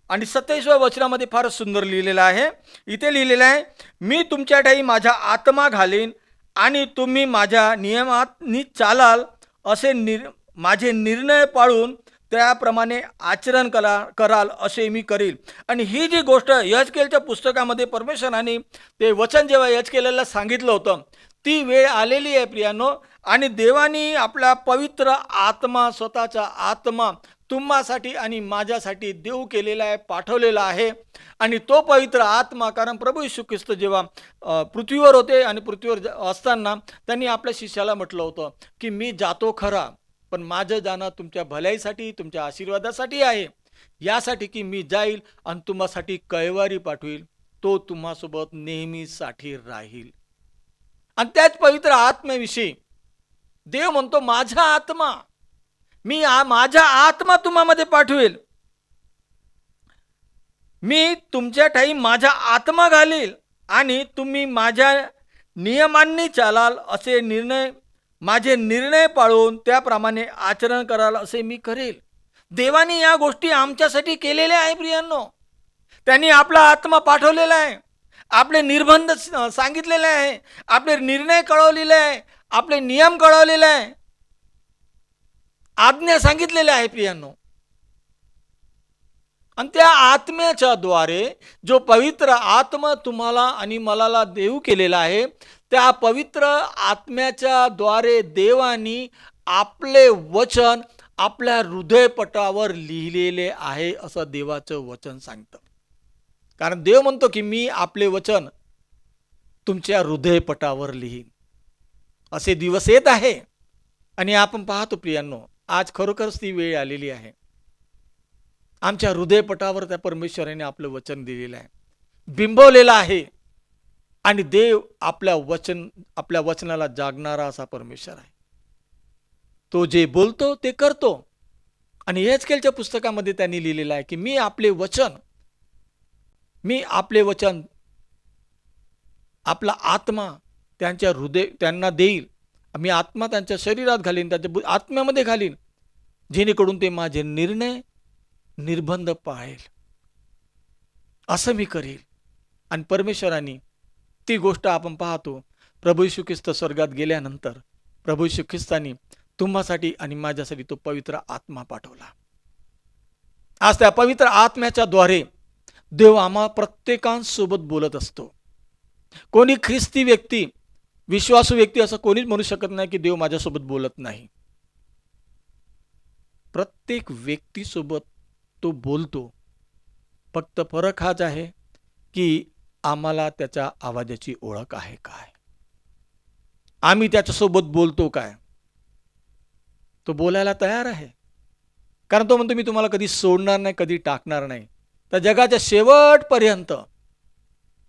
आणि 27व्या वचनामध्ये फारच सुंदर लिहिलेलं आहे. इथे लिहिलेलं आहे, मी तुमच्या ठायी माझा आत्मा घालीन आणि तुम्ही माझ्या नियमांनी चालाल, असे माझे निर्णय पाळून त्याप्रमाणे आचरण कराल असे मी करील. आणि ही जी गोष्ट यहेजकेलच्या पुस्तकामध्ये परमेश्वराने ते वचन जेव्हा यहेजकेलला सांगितलं होतं, ती वेळ आलेली आहे प्रियांनो. आणि देवानी आपला पवित्र आत्मा, स्वतःचा आत्मा तुम्हासाठी आणि माझ्यासाठी देऊ केलेला आहे, पाठवलेला आहे. आणि तो पवित्र आत्मा, कारण प्रभू येशू ख्रिस्त जेव्हा पृथ्वीवर होते आणि पृथ्वीवर असताना त्यांनी आपल्या शिष्याला म्हटलं होतं की मी जातो खरा, पण माझं जाणं तुमच्या भल्याईसाठी, तुमच्या आशीर्वादासाठी आहे. यासाठी की मी जाईल आणि तुम्हासाठी कैवारी पाठवील, तो तुम्हासोबत नेहमीसाठी राहील. आणि त्याच पवित्र आत्म्याविषयी देव म्हणतो, माझा आत्मा, माझा आत्मा तुम्हामध्ये पाठवेल. मी तुमच्या ठायी माझा आत्मा घालील आणि तुम्ही माझ्या नियमांनी चालाल, असे माझे निर्णय पाळून त्याप्रमाणे आचरण कराल असे मी करेल. देवाने या गोष्टी आमच्यासाठी केलेल्या आहे प्रियांनो. त्यांनी आपला आत्मा पाठवलेला आहे, आपले निर्बंध सांगितलेले आहे, आपले निर्णय कळवलेले आहे, आपले नियम कळवलेले आहे, आज्ञा सांगितलेल्या आहे प्रियांनो. आणि त्या आत्म्याच्या द्वारे, जो पवित्र आत्मा तुम्हाला आणि मला देऊ केलेला आहे, त्या पवित्र आत्म्याच्या द्वारे देवानी आपले वचन आपल्या हृदयपटावर लिहिलेले आहे, असं देवाचं वचन सांगतं. कारण देव म्हणतो की मी आपले वचन तुमच्या हृदयपटावर लिहीन. असे दिवस येत आहे. आणि आपण पाहतो प्रियांनो, आज खरोखरच ती वेळ आलेली आहे. आमच्या हृदयपटावर त्या परमेश्वराने आपलं वचन दिलेलं आहे, बिंबवलेलं आहे. आणि देव आपल्या वचनाला जागणारा असा परमेश्वर आहे. तो जे बोलतो ते करतो. आणि यहेजकेलच्या पुस्तकामध्ये त्यांनी लिहिलेलं आहे की मी आपले वचन आपला आत्मा त्यांना देईल. मी आत्मा त्यांच्या शरीरात घालीन, त्यांच्या आत्म्यामध्ये घालीन, जेणेकरून ते माझे निर्बंध पाळेल, असं मी करेल. आणि परमेश्वराने ती गोष्ट आपण पाहतो, प्रभू येशू ख्रिस्त स्वर्गात गेल्यानंतर प्रभू येशू ख्रिस्तानी तुम्हासाठी आणि माझ्यासाठी तो पवित्र आत्मा पाठवला. आज त्या पवित्र आत्म्याच्या द्वारे देव आम्हा प्रत्येकांसोबत बोलत असतो. कोणी ख्रिस्ती व्यक्ती, विश्वासू व्यक्ती असं कोणीच म्हणू शकत नाही की देव माझ्यासोबत बोलत नाही. प्रत्येक व्यक्तीसोबत तो बोलतो. फक्त फरक हाच आहे की आम्हाला त्याच्या आवाजाची ओळख आहे काय? आम्ही त्याच्यासोबत बोलतो काय? तो बोलायला तयार आहे, कारण तो म्हणतो मी तुम्हाला कधी सोडणार नाही, कधी टाकणार नाही. तर जगाच्या शेवटपर्यंत.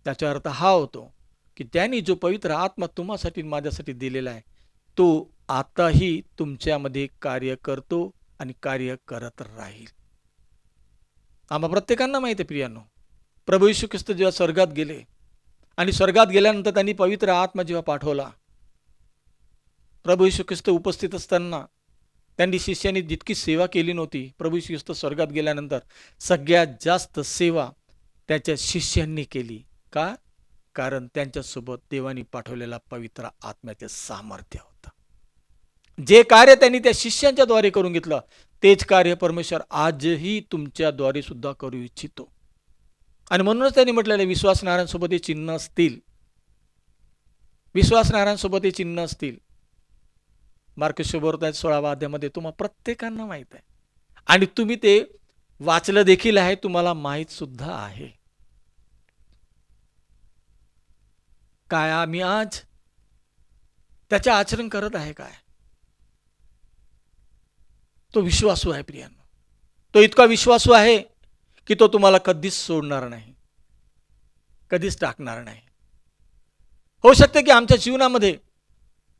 त्याचा अर्थ हा होतो की त्यांनी जो पवित्र आत्मा तुम्हासाठी माझ्यासाठी दिलेला आहे तो आताही तुमच्यामध्ये कार्य करतो आणि कार्य करत राहील. आम्हा प्रत्येकांना माहिती आहे प्रियांनो, प्रभू येशू ख्रिस्त जेव्हा स्वर्गात गेले आणि स्वर्गात गेल्यानंतर त्यांनी पवित्र आत्मा जेव्हा पाठवला, प्रभू येशू ख्रिस्त उपस्थित असताना त्यांनी शिष्यांनी जितकी सेवा केली नव्हती, प्रभू येशू ख्रिस्त स्वर्गात गेल्यानंतर सगळ्यात जास्त सेवा त्याच्या शिष्यांनी केली. का? कारण त्यांच्यासोबत देवानी पाठवलेला पवित्र आत्म्याचे सामर्थ्य होतं. जे कार्य त्यांनी त्या शिष्यांच्या द्वारे करून घेतलं तेच कार्य परमेश्वर आजही तुमच्याद्वारे सुद्धा करू इच्छितो. आणि म्हणूनच त्यांनी म्हटलेलं विश्वासणाऱ्यांसोबत हे चिन्ह असतील, विश्वासणाऱ्यांसोबत हे चिन्ह असतील. मार्क 16 अध्यायामध्ये तुम्हाला प्रत्येकांना माहित आहे आणि तुम्ही ते वाचलं देखील आहे, तुम्हाला माहित सुद्धा आहे. काय आम्ही आज त्याचे आचरण करत आहे काय? तो विश्वासू आहे प्रियांनो, तो इतका विश्वासू आहे की तो तुम्हाला कधीच सोडणार नाही, कधीच टाकणार नाही. होऊ शकते की आमच्या जीवनामध्ये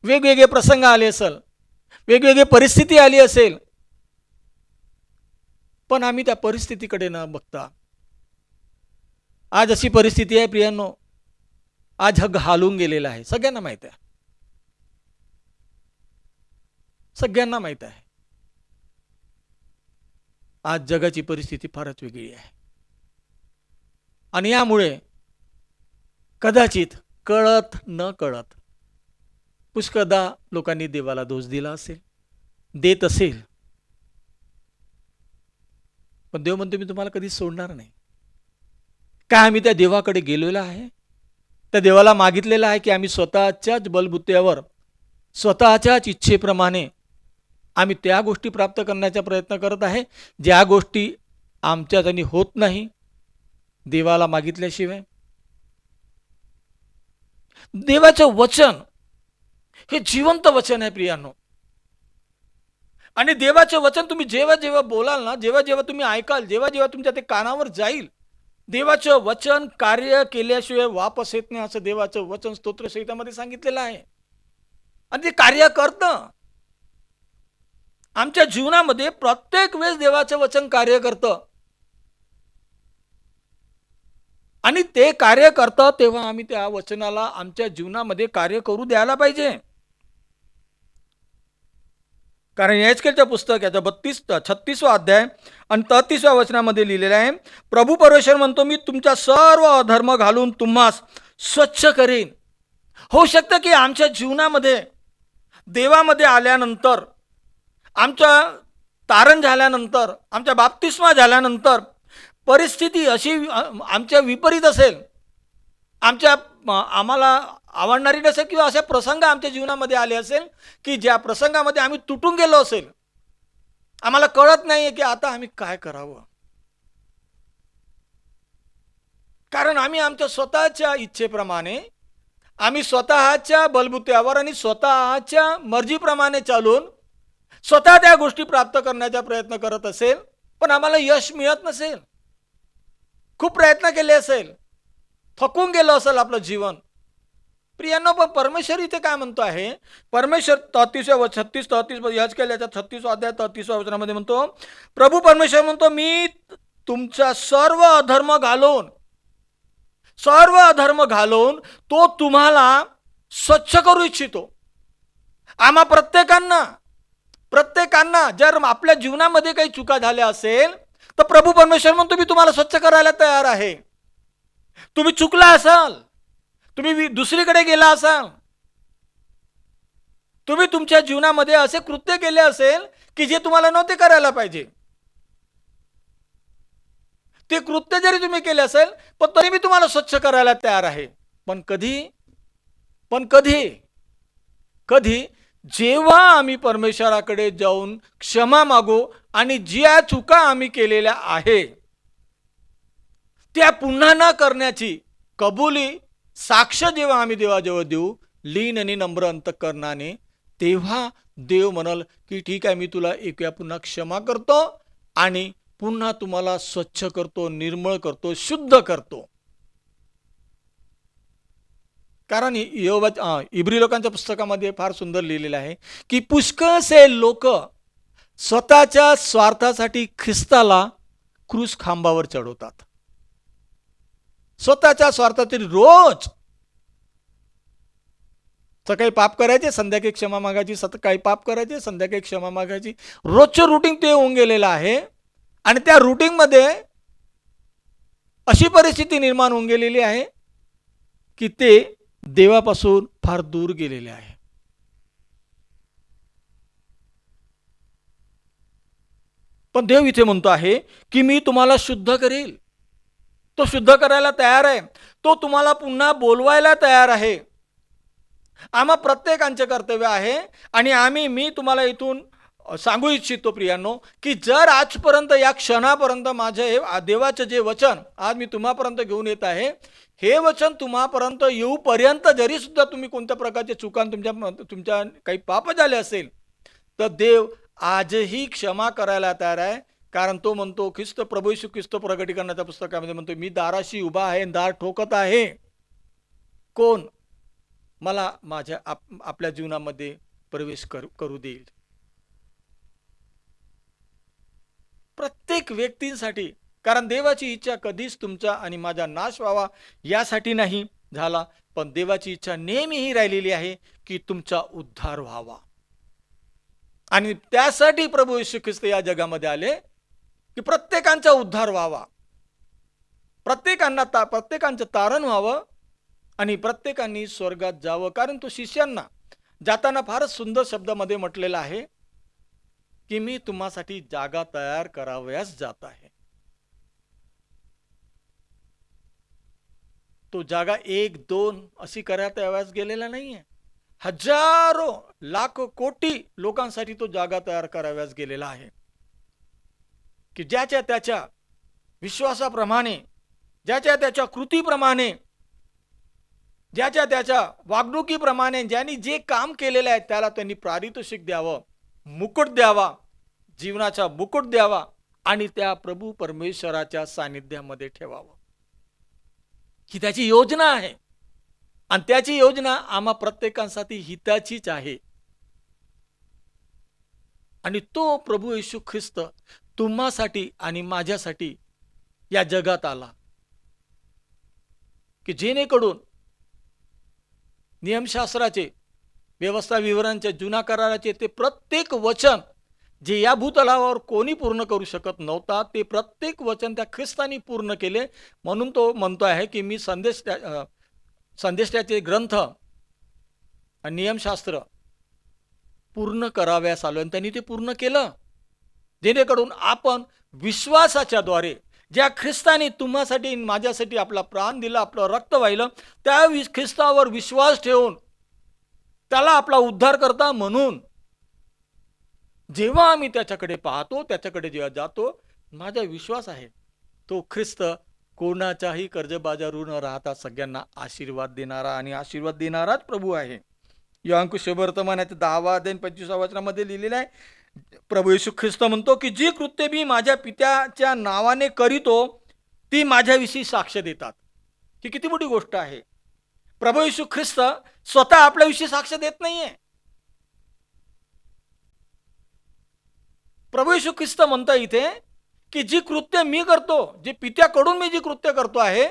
वेगवेगळे प्रसंग आले असेल, वेगवेगळी परिस्थिती आली असेल, पण आम्ही त्या परिस्थितीकडे न बघता, आज अशी परिस्थिती आहे प्रियांनो, आज जग हालून गेलेला आहे. सगळ्यांना माहित आहे, सगळ्यांना माहित आहे. आज जगाची परिस्थिती फारच वेगळी आहे आणि यामुळे कदाचित कळत न कळत पुष्कळदा लोकांनी देवाला दोष दिला असेल, देत असेल. पण देव म्हणतो मी तुम्हाला कधी सोडणार नाही. काय आम्ही त्या देवाकडे गेलेलो आहे, त्या देवाला मागितलेलं आहे की आम्ही स्वतःच्याच बलबुत्त्यावर, स्वतःच्याच इच्छेप्रमाणे आम्ही त्या गोष्टी प्राप्त करण्याचा प्रयत्न करत आहे ज्या गोष्टी आमच्याच्याने होत नाही देवाला मागितल्याशिवाय. देवाचं वचन हे जिवंत वचन आहे प्रियांनो, आणि देवाचं वचन तुम्ही जेव्हा जेव्हा बोलाल ना, जेव्हा जेव्हा तुम्ही ऐकाल, जेव्हा जेव्हा तुमच्या ते कानावर जाईल, देवाचं वचन कार्य केल्याशिवाय वापस येत नाही असं देवाचं वचन स्तोत्रसंहितामध्ये सांगितलेलं आहे. आणि ते कार्य करतं आमच्या जीवनामध्ये. प्रत्येक वेळेस देवाचं वचन कार्य करतं आणि ते कार्य करतं तेव्हा आम्ही त्या वचनाला आमच्या जीवनामध्ये कार्य करू द्यायला पाहिजे. कारण यहेजकेलच्या पुस्तक याचा 36वा अध्याय आणि 33व्या वचनामध्ये लिहिलेलं आहे, प्रभू परमेश्वर म्हणतो मी तुमचा सर्व अधर्म घालून तुम्हास स्वच्छ करेन. होऊ शकतं की आमच्या जीवनामध्ये देवामध्ये आल्यानंतर, आमच्या तारण झाल्यानंतर, आमच्या बाप्तिस्मा झाल्यानंतर परिस्थिती अशी आमच्या विपरीत असेल, आम्हाला आवडणारी नसेल, किंवा असे प्रसंग आमच्या जीवनामध्ये आले असेल की ज्या प्रसंगामध्ये आम्ही तुटून गेलो असेल, आम्हाला कळत नाहीये की आता आम्ही काय करावं. कारण आम्ही आमच्या स्वतःच्या इच्छेप्रमाणे, आम्ही स्वतःच्या बलबुत्यावर आणि स्वतःच्या मर्जीप्रमाणे चालून स्वतः त्या गोष्टी प्राप्त करण्याचा प्रयत्न करत असेल, पण आम्हाला यश मिळत नसेल, खूप प्रयत्न केले असेल, थकून गेलं असेल आपलं जीवन. प्रियांनो, पण परमेश्वर इथे काय म्हणतो आहे, परमेश्वर 36 यहेजकेलच्या 36 अध्याय 33 वचनामध्ये म्हणतो, प्रभू परमेश्वर म्हणतो मी तुमचा सर्व अधर्म घालून तो तुम्हाला स्वच्छ करू इच्छितो. आम्हा प्रत्येकांना जर आपल्या जीवनामध्ये काही चुका झाल्या असेल तर प्रभू परमेश्वर म्हणतो मी तुम्हाला स्वच्छ करायला तयार आहे. तुम्ही चुकला असाल, तुम्ही दुसरीकडे गेला असाल, तुम्ही तुमच्या जीवनामध्ये असे कृत्य केले असेल की जे तुम्हाला नव्हते करायला पाहिजे, ते कृत्य जरी तुम्ही केले असेल पण तरी मी तुम्हाला स्वच्छ करायला तयार आहे. पण कधी जेव्हा आम्ही परमेश्वराकडे जाऊन क्षमा मागू आणि ज्या चुका आम्ही केलेल्या आहे त्या पुन्हा न करण्याची कबुली साक्ष जेव्हा आम्ही देवाजवळ देऊ लीन आणि नम्र अंतःकरणाने, तेव्हा देव म्हणाल की ठीक आहे, मी तुला एकव्या पुन्हा क्षमा करतो आणि पुन्हा तुम्हाला स्वच्छ करतो, निर्मळ करतो, शुद्ध करतो. कारण इब्री लोकांच्या पुस्तकामध्ये फार सुंदर लिहिलेलं आहे की पुष्कळसे लोक स्वतःच्या स्वार्थासाठी ख्रिस्ताला क्रूस खांबावर चढवतात. स्वतःच्या स्वार्थासाठी रोज सकाळी पाप करायचे, संध्याकाळी क्षमा मागायची, सकाळी पाप करायचे, संध्याकाळी क्षमा मागायची. रोजचं रुटीन ते होऊन गेलेलं आहे. आणि त्या रुटीनमध्ये अशी परिस्थिती निर्माण होऊन गेलेली आहे की ते देवापासून फार दूर गेलेले आहे. पण देव इथे म्हणतो आहे की मी तुम्हाला शुद्ध करेल. तो शुद्ध करायला तयार आहे. तो तुम्हाला पुन्हा बोलवायला तयार आहे. आम्हा प्रत्येकांचे कर्तव्य आहे. आणि मी तुम्हाला इथून सांगू इच्छितो प्रियांनो की जर आजपर्यंत या क्षणापर्यंत माझे देवाचे जे वचन आज मी तुम्हापर्यंत घेऊन येत आहे, हे वचन तुम्हापर्यंत येऊपर्यंत जरी सुद्धा तुम्ही कोणत्या प्रकारचे चुकान तुमच्या काही पाप झाले असेल तर देव आजही क्षमा करायला तयार आहे. कारण तो म्हणतो, प्रभू येशू ख्रिस्त प्रकटीकरणाच्या पुस्तकामध्ये म्हणतो, मी दाराशी उभा आहे, दार ठोकत आहे. कोण मला आपल्या जीवनामध्ये प्रवेश करू देईल. प्रत्येक व्यक्तींसाठी. कारण देवाची इच्छा कधीच तुमचा आणि माझा नाश व्हावा यासाठी नाही झाला, पण देवाची इच्छा नेहमी ही राहिलेली आहे की तुमचा उद्धार व्हावा. आणि त्यासाठी प्रभू येशू ख्रिस्त या जगामध्ये आले की प्रत्येकांचा उद्धार व्हावा, प्रत्येकांचं तारण व्हावं आणि प्रत्येकांनी स्वर्गात जावं. कारण तो शिष्यांना जाताना फारच सुंदर शब्दामध्ये म्हटलेला आहे की मी तुम्हासाठी जागा तयार करावयास जात आहे. तो जागा 1-2 अशी करायला यावयास गेलेला नाहीये. हजारो लाखो कोटी लोकांसाठी तो जागा तयार कराव्यास गेलेला आहे की ज्याच्या त्याच्या विश्वासाप्रमाणे, ज्याच्या त्याच्या कृतीप्रमाणे, ज्याच्या त्याच्या वागणुकीप्रमाणे ज्यांनी जे काम केलेलं आहे त्याला त्यांनी पारितोषिक द्यावं, मुकुट द्यावा, जीवनाचा मुकुट द्यावा आणि त्या प्रभू परमेश्वराच्या सानिध्यामध्ये ठेवावं. ही त्याची योजना आहे. आणि त्याची योजना आम्हा प्रत्येकांसाठी हिताचीच आहे. आणि तो प्रभू येशू ख्रिस्त तुम्हासाठी आणि माझ्यासाठी या जगात आला की जेणेकरून नियमशास्त्राचे, व्यवस्था विवरणचे, जुना कराराचे ते प्रत्येक वचन जे या भूतलावर कोणी पूर्ण करू शकत नव्हता, ते प्रत्येक वचन त्या ख्रिस्तानी पूर्ण केले. म्हणून तो म्हणतो आहे की मी संदेशाचे ग्रंथ आणि नियमशास्त्र पूर्ण कराव्यास आलो. आणि त्यांनी ते पूर्ण केलं जेणेकरून आपण विश्वासाच्या द्वारे, ज्या ख्रिस्ताने तुम्हासाठी माझ्यासाठी आपला प्राण दिला, आपलं रक्त वाहिलं, त्या ख्रिस्तावर विश्वास ठेवून त्याला आपला उद्धार करता म्हणून जेव्हा आम्ही त्याच्याकडे पाहतो, त्याच्याकडे जेव्हा जातो, माझा विश्वास आहे तो ख्रिस्त कोणाच्याही कर्जबाजारू न राहता सगळ्यांना आशीर्वाद देणारा आणि आशीर्वाद देणाराच प्रभू आहे. योहान शुभवर्तमानाच्या 10 अध्याय 25 वचनामध्ये लिहिलेलं आहे, प्रभू येशू ख्रिस्त म्हणतो की जी कृत्ये मी माझ्या पित्याच्या नावाने करीतो ती माझ्याविषयी साक्ष देतात. ही किती मोठी गोष्ट आहे. प्रभू येशू ख्रिस्त स्वतः आपल्याविषयी साक्ष देत नाहीये. प्रभू येशू ख्रिस्त म्हणतो इथे की जी कृत्य मी करतो, जे पित्याकडून मी जी कृत्य करतो आहे,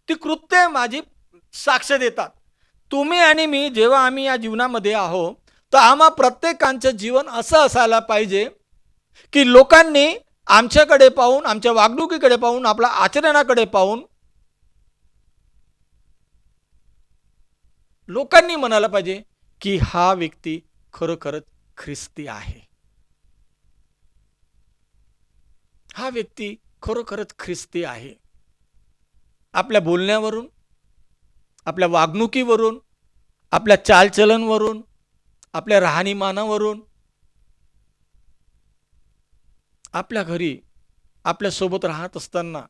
ती कृत्य माझी साक्ष देतात. तुम्ही आणि मी जेव्हा आम्ही या जीवनामध्ये आहोत तर आम्हा प्रत्येकांचं जीवन असं असायला पाहिजे की लोकांनी आमच्याकडे पाहून, आमच्या वागणुकीकडे पाहून, आपल्या आचरणाकडे पाहून लोकांनी म्हणायला पाहिजे की हा व्यक्ती खरोखरच ख्रिस्ती आहे. हा व्यक्ती खरोखरच ख्रिस्ती आहे. आपल्या बोलण्यावरून, आपल्या वागणुकीवरून, आपल्या चालचलनवरून, आपल्या राहणीमानावरून, आपल्या घरी आपल्यासोबत राहत असताना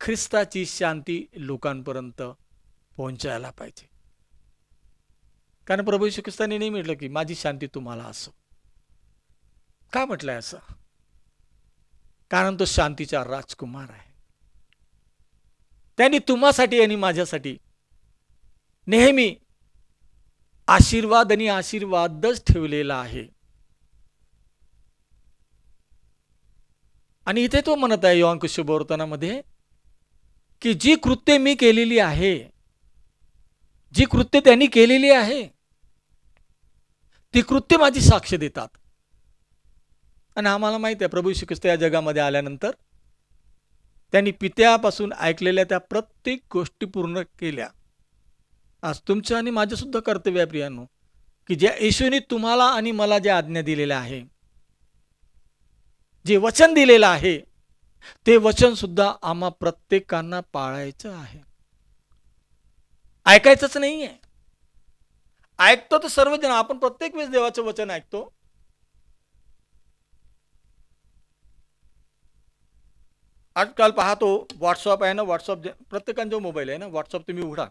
ख्रिस्ताची शांती लोकांपर्यंत पोहोचायला पाहिजे. कारण प्रभू येशू ख्रिस्ताने नाही म्हटलं की माझी शांती तुम्हाला असो. का म्हटलंय असं? कारण तो शांतीचा राजकुमार आहे. त्यांनी तुम्हासाठी आणि माझ्यासाठी नेहमी आशीर्वाद आणि आशीर्वादच ठेवलेला आहे. आणि इथे तो म्हणत आहे योहान शुभवर्तनामध्ये की जी कृत्ये मी केलेली आहे, जी कृत्ये त्यांनी केलेली आहे, ती कृत्ये माझी साक्ष देतात. आणि आम्हाला माहित आहे प्रभू येशू ख्रिस्त या जगामध्ये आल्यानंतर त्यांनी पित्यापासून ऐकलेल्या त्या प्रत्येक गोष्टी पूर्ण केल्या. आज तुमचं आणि माझं सुद्धा कर्तव्य आहे प्रियांनो, की ज्या येशूने तुम्हाला आणि मला ज्या आज्ञा दिलेल्या आहे, जे वचन दिलेलं आहे, ते वचन सुद्धा आम्हा प्रत्येकांना पाळायचं आहे. ऐकायचंच नाहीये. ऐकतो तर सर्वजण, आपण प्रत्येक वेळेस देवाचं वचन ऐकतो. आजकाल पाहतो व्हॉट्सअप आहे ना, व्हॉट्सअप प्रत्येकांचा मोबाईल आहे ना, व्हॉट्सअप तुम्ही उघडा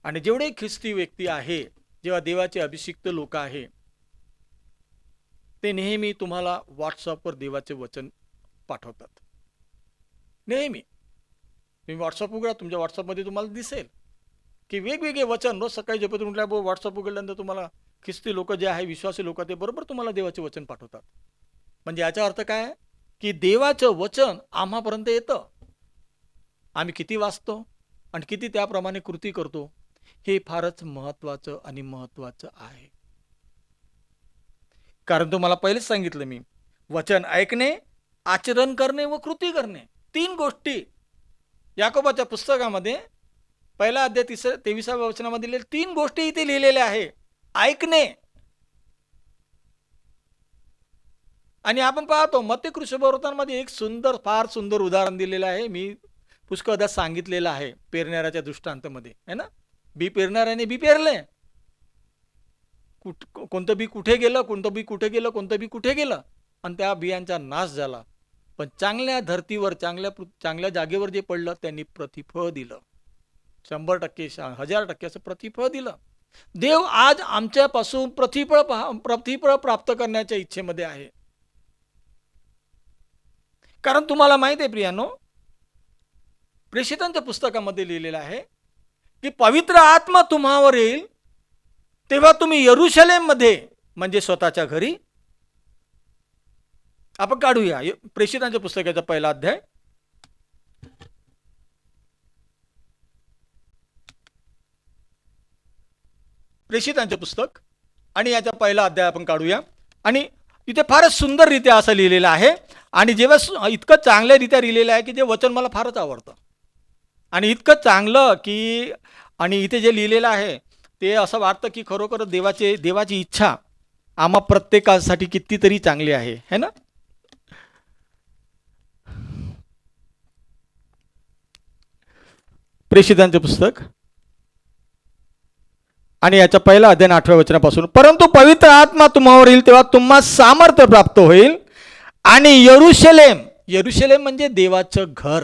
आणि जेवढे ख्रिस्ती व्यक्ती आहे, जेव्हा देवाचे अभिषिक्त लोक आहे, ते नेहमी तुम्हाला व्हॉट्सअपवर देवाचे वचन पाठवतात. नेहमी तुम्ही व्हॉट्सअप उघडा, तुमच्या व्हॉट्सअपमध्ये तुम्हाला दिसेल की वेगवेगळे वचन. रोज सकाळी झोपेतून उठल्याबरोबर व्हॉट्सअप उघडल्यानंतर तुम्हाला ख्रिस्ती लोक जे आहे, विश्वासी लोक, ते बरोबर तुम्हाला देवाचे वचन पाठवतात. म्हणजे याचा अर्थ काय आहे की देवाचं वचन आम्हापर्यंत येतं. आम्ही किती वाचतो आणि किती त्याप्रमाणे कृती करतो, हे फारच महत्त्वाचं आणि महत्त्वाचं आहे. कारण तुम्हाला पहिलेच सांगितलं मी, वचन ऐकणे, आचरण करणे व कृती करणे, 3 गोष्टी. याकोबाच्या पुस्तकामध्ये 1 अध्याय 23व्या वचनामध्ये 3 गोष्टी इथे लिहिलेल्या आहे. ऐकणे. आणि आपण पाहतो मत्ती शुभवर्तनामध्ये एक सुंदर, फार सुंदर उदाहरण दिलेलं आहे. मी पुष्कळदा सांगितलेलं आहे पेरणाऱ्याच्या दृष्टांतामध्ये, है ना. बी पेरणाऱ्याने बी पेरले. कोणतं बी कुठे गेलं, कोणतं बी कुठे गेलं, कोणतं बी कुठे गेलं, आणि त्या बियांचा नाश झाला. पण चांगल्या धर्तीवर, चांगल्या जागेवर जे पडलं त्यांनी प्रतिफळ दिलं. 100%, 1000% असं प्रतिफळ दिलं. देव आज आमच्यापासून प्रतिफळ प्राप्त करण्याच्या इच्छेमध्ये आहे. कारण तुम्हाला माहित आहे प्रियांनो, प्रेषितांच्या पुस्तकामध्ये लिहिलेलं आहे की पवित्र आत्मा तुम्हावर येईल तेव्हा तुम्ही यरूशलेम मध्ये, म्हणजे स्वतःच्या घरी. आपण काढूया प्रेषितांच्या पुस्तकाचा 1 अध्याय. प्रेषितांचे पुस्तक आणि याचा 1 अध्याय आपण काढूया. आणि इथे फारच सुंदररित्या असं लिहिलेलं आहे. आणि जेव्हा इतकं चांगल्यारित्या लिहिलेलं आहे की जे वचन मला फारच आवडतं. आणि इतकं चांगलं की, आणि इथे जे लिहिलेलं आहे ते असं वाटतं की खरोखर देवाची इच्छा आम्हा प्रत्येकासाठी कितीतरी चांगली आहे, है ना. प्रेषितांचे पुस्तक आणि याच्या 1 अध्याय 8व्या वचनापासून, परंतु पवित्र आत्मा तुम्हावर येईल तेव्हा तुम्हा सामर्थ्य प्राप्त होईल आणि यरूशलेम म्हणजे देवाचं घर.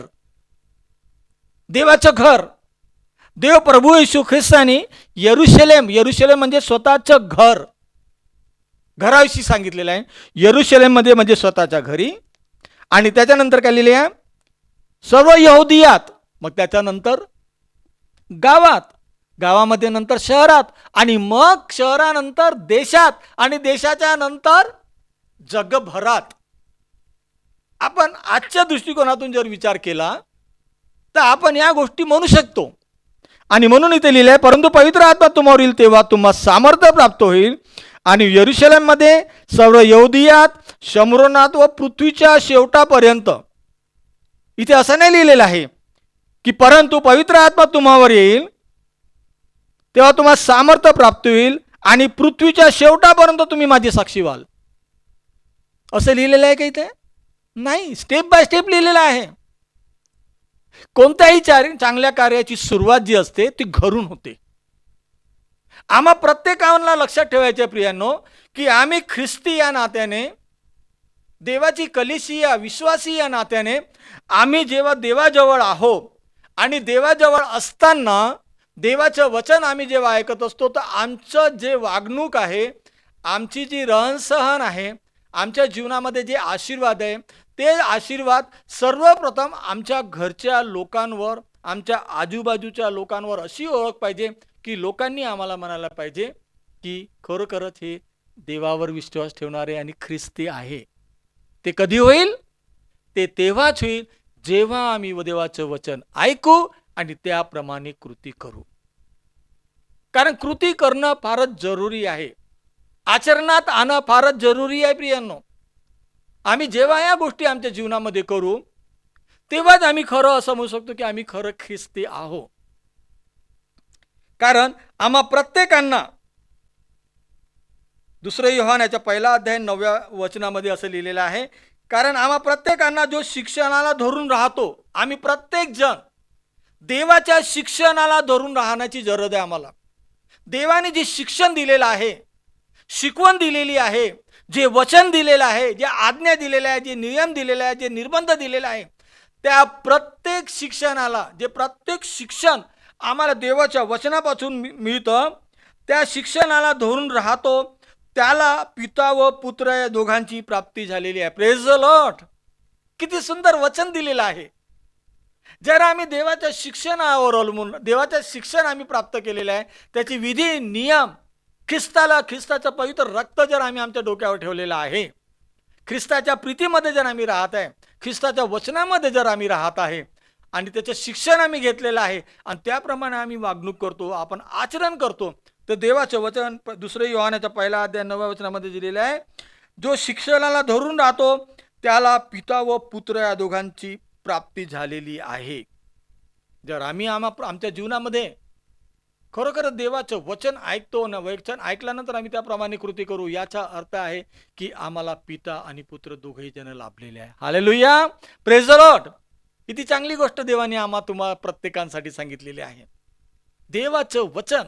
देवाचं घर, देव प्रभू येशू ख्रिस्तानी यरूशलेम म्हणजे स्वतःचं घर, घराविषयी सांगितलेलं आहे. यरूशलेम मध्ये म्हणजे स्वतःच्या घरी. आणि त्याच्यानंतर काय लिहिले आहे, सर्व यहुदियात, मग त्याच्यानंतर गावात, गावामध्ये नंतर शहरात, आणि मग शहरानंतर देशात, आणि देशाच्या नंतर जगभरात. आपण आजच्या दृष्टिकोनातून जर विचार केला तर आपण या गोष्टी म्हणू शकतो. आणि म्हणून इथे लिहिलं आहे, परंतु पवित्र आत्मा तुम्हावर येईल तेव्हा तुम्हा सामर्थ्य प्राप्त होईल आणि यरूशलेममध्ये, सर्व यहुदियात, शमरोनात व पृथ्वीच्या शेवटापर्यंत. इथे असं नाही लिहिलेलं आहे की परंतु पवित्र आत्मा तुम्हावर येईल तेव्हा तुम्हाला सामर्थ्य प्राप्त होईल आणि पृथ्वीच्या शेवटापर्यंत तुम्ही माझे साक्षी व्हाल, असं लिहिलेलं आहे का इथे? नाही, स्टेप बाय स्टेप लिहिलेलं आहे. कोणत्याही चांगल्या कार्याची सुरुवात जी असते ती घरून होते. आम्हा प्रत्येकाला लक्षात ठेवायचे प्रियांनो की आम्ही ख्रिस्ती या नात्याने देवाची कलिसिया विश्वासी या नात्याने आम्ही जेव्हा देवाजवळ आहोत आणि देवाजवळ असताना देवाचं वचन आम्ही जेव्हा ऐकत असतो, तर आमचं जे वागणूक आहे, आमची जी रहनसहन आहे, आमच्या जीवनामध्ये जे आशीर्वाद आहे, ते आशीर्वाद सर्वप्रथम आमच्या घरच्या लोकांवर, आमच्या आजूबाजूच्या लोकांवर अशी ओळख पाहिजे की लोकांनी आम्हाला म्हणायला पाहिजे की खरोखरच हे देवावर विश्वास ठेवणारे आणि ख्रिस्ती आहे. ते कधी होईल? ते तेव्हाच होईल जेव्हा आम्ही देवाचं वचन ऐकू आणि त्याप्रमाणे कृती करू. कारण कृती करणं फारच जरुरी आहे, आचरणात आणणं फारच जरुरी आहे प्रियांनो. आम्ही जेव्हा या गोष्टी आमच्या जीवनामध्ये करू तेव्हाच आम्ही खरं असं म्हणू शकतो की आम्ही खरं ख्रिस्ती आहो. कारण आम्हा प्रत्येकांना 2 योहानाच्या 1 अध्याय 9व्या वचनामध्ये असं लिहिलेलं आहे, कारण आम्हा प्रत्येकांना जो शिक्षणाला धरून राहतो, आम्ही प्रत्येक जण देवाच्या शिक्षणाला धरून राहण्याची गरज आहे. आम्हाला देवाने जे शिक्षण दिलेलं आहे, शिकवण दिलेली आहे, जे वचन दिलेलं आहे, जे आज्ञा दिलेल्या आहे, जे नियम दिलेले आहे, जे निर्बंध दिलेले आहे, त्या प्रत्येक शिक्षणाला, जे प्रत्येक शिक्षण आम्हाला देवाच्या वचनापासून मिळतं, त्या शिक्षणाला धरून राहतो, त्याला पिता व पुत्र या दोघांची प्राप्ती झालेली आहे. Praise the Lord. किती सुंदर वचन दिलेलं आहे. जर आम्ही देवाच्या शिक्षणावर अवलंबून, देवाचं शिक्षण आम्ही प्राप्त केलेलं आहे, त्याची विधी नियम, ख्रिस्ताचं पवित्र रक्त जर आम्ही आमच्या डोक्यावर ठेवलेलं आहे, ख्रिस्ताच्या प्रीतीमध्ये जर आम्ही राहत आहे, ख्रिस्ताच्या वचनामध्ये जर आम्ही राहत आहे आणि त्याचं शिक्षण आम्ही घेतलेलं आहे आणि त्याप्रमाणे आम्ही वागणूक करतो, आपण आचरण करतो, तर देवाचं वचन 2 योहानाच्या 1 अध्याय 9व्या वचनामध्ये दिलेलं आहे, जो शिक्षणाला धरून राहतो त्याला पिता व पुत्र या दोघांची प्राप्ती झालेली आहे. जर आम्ही आमच्या जीवनामध्ये खरोखर देवाचं वचन ऐकतो ना, वचन ऐकल्यानंतर आम्ही त्याप्रमाणे कृती करू, याचा अर्थ आहे की आम्हाला पिता आणि पुत्र दोघेही जण लाभलेले आहे. हालेलुया. Praise the Lord. किती चांगली गोष्ट देवाने तुम्हाला प्रत्येकांसाठी सांगितलेली आहे. देवाचं वचन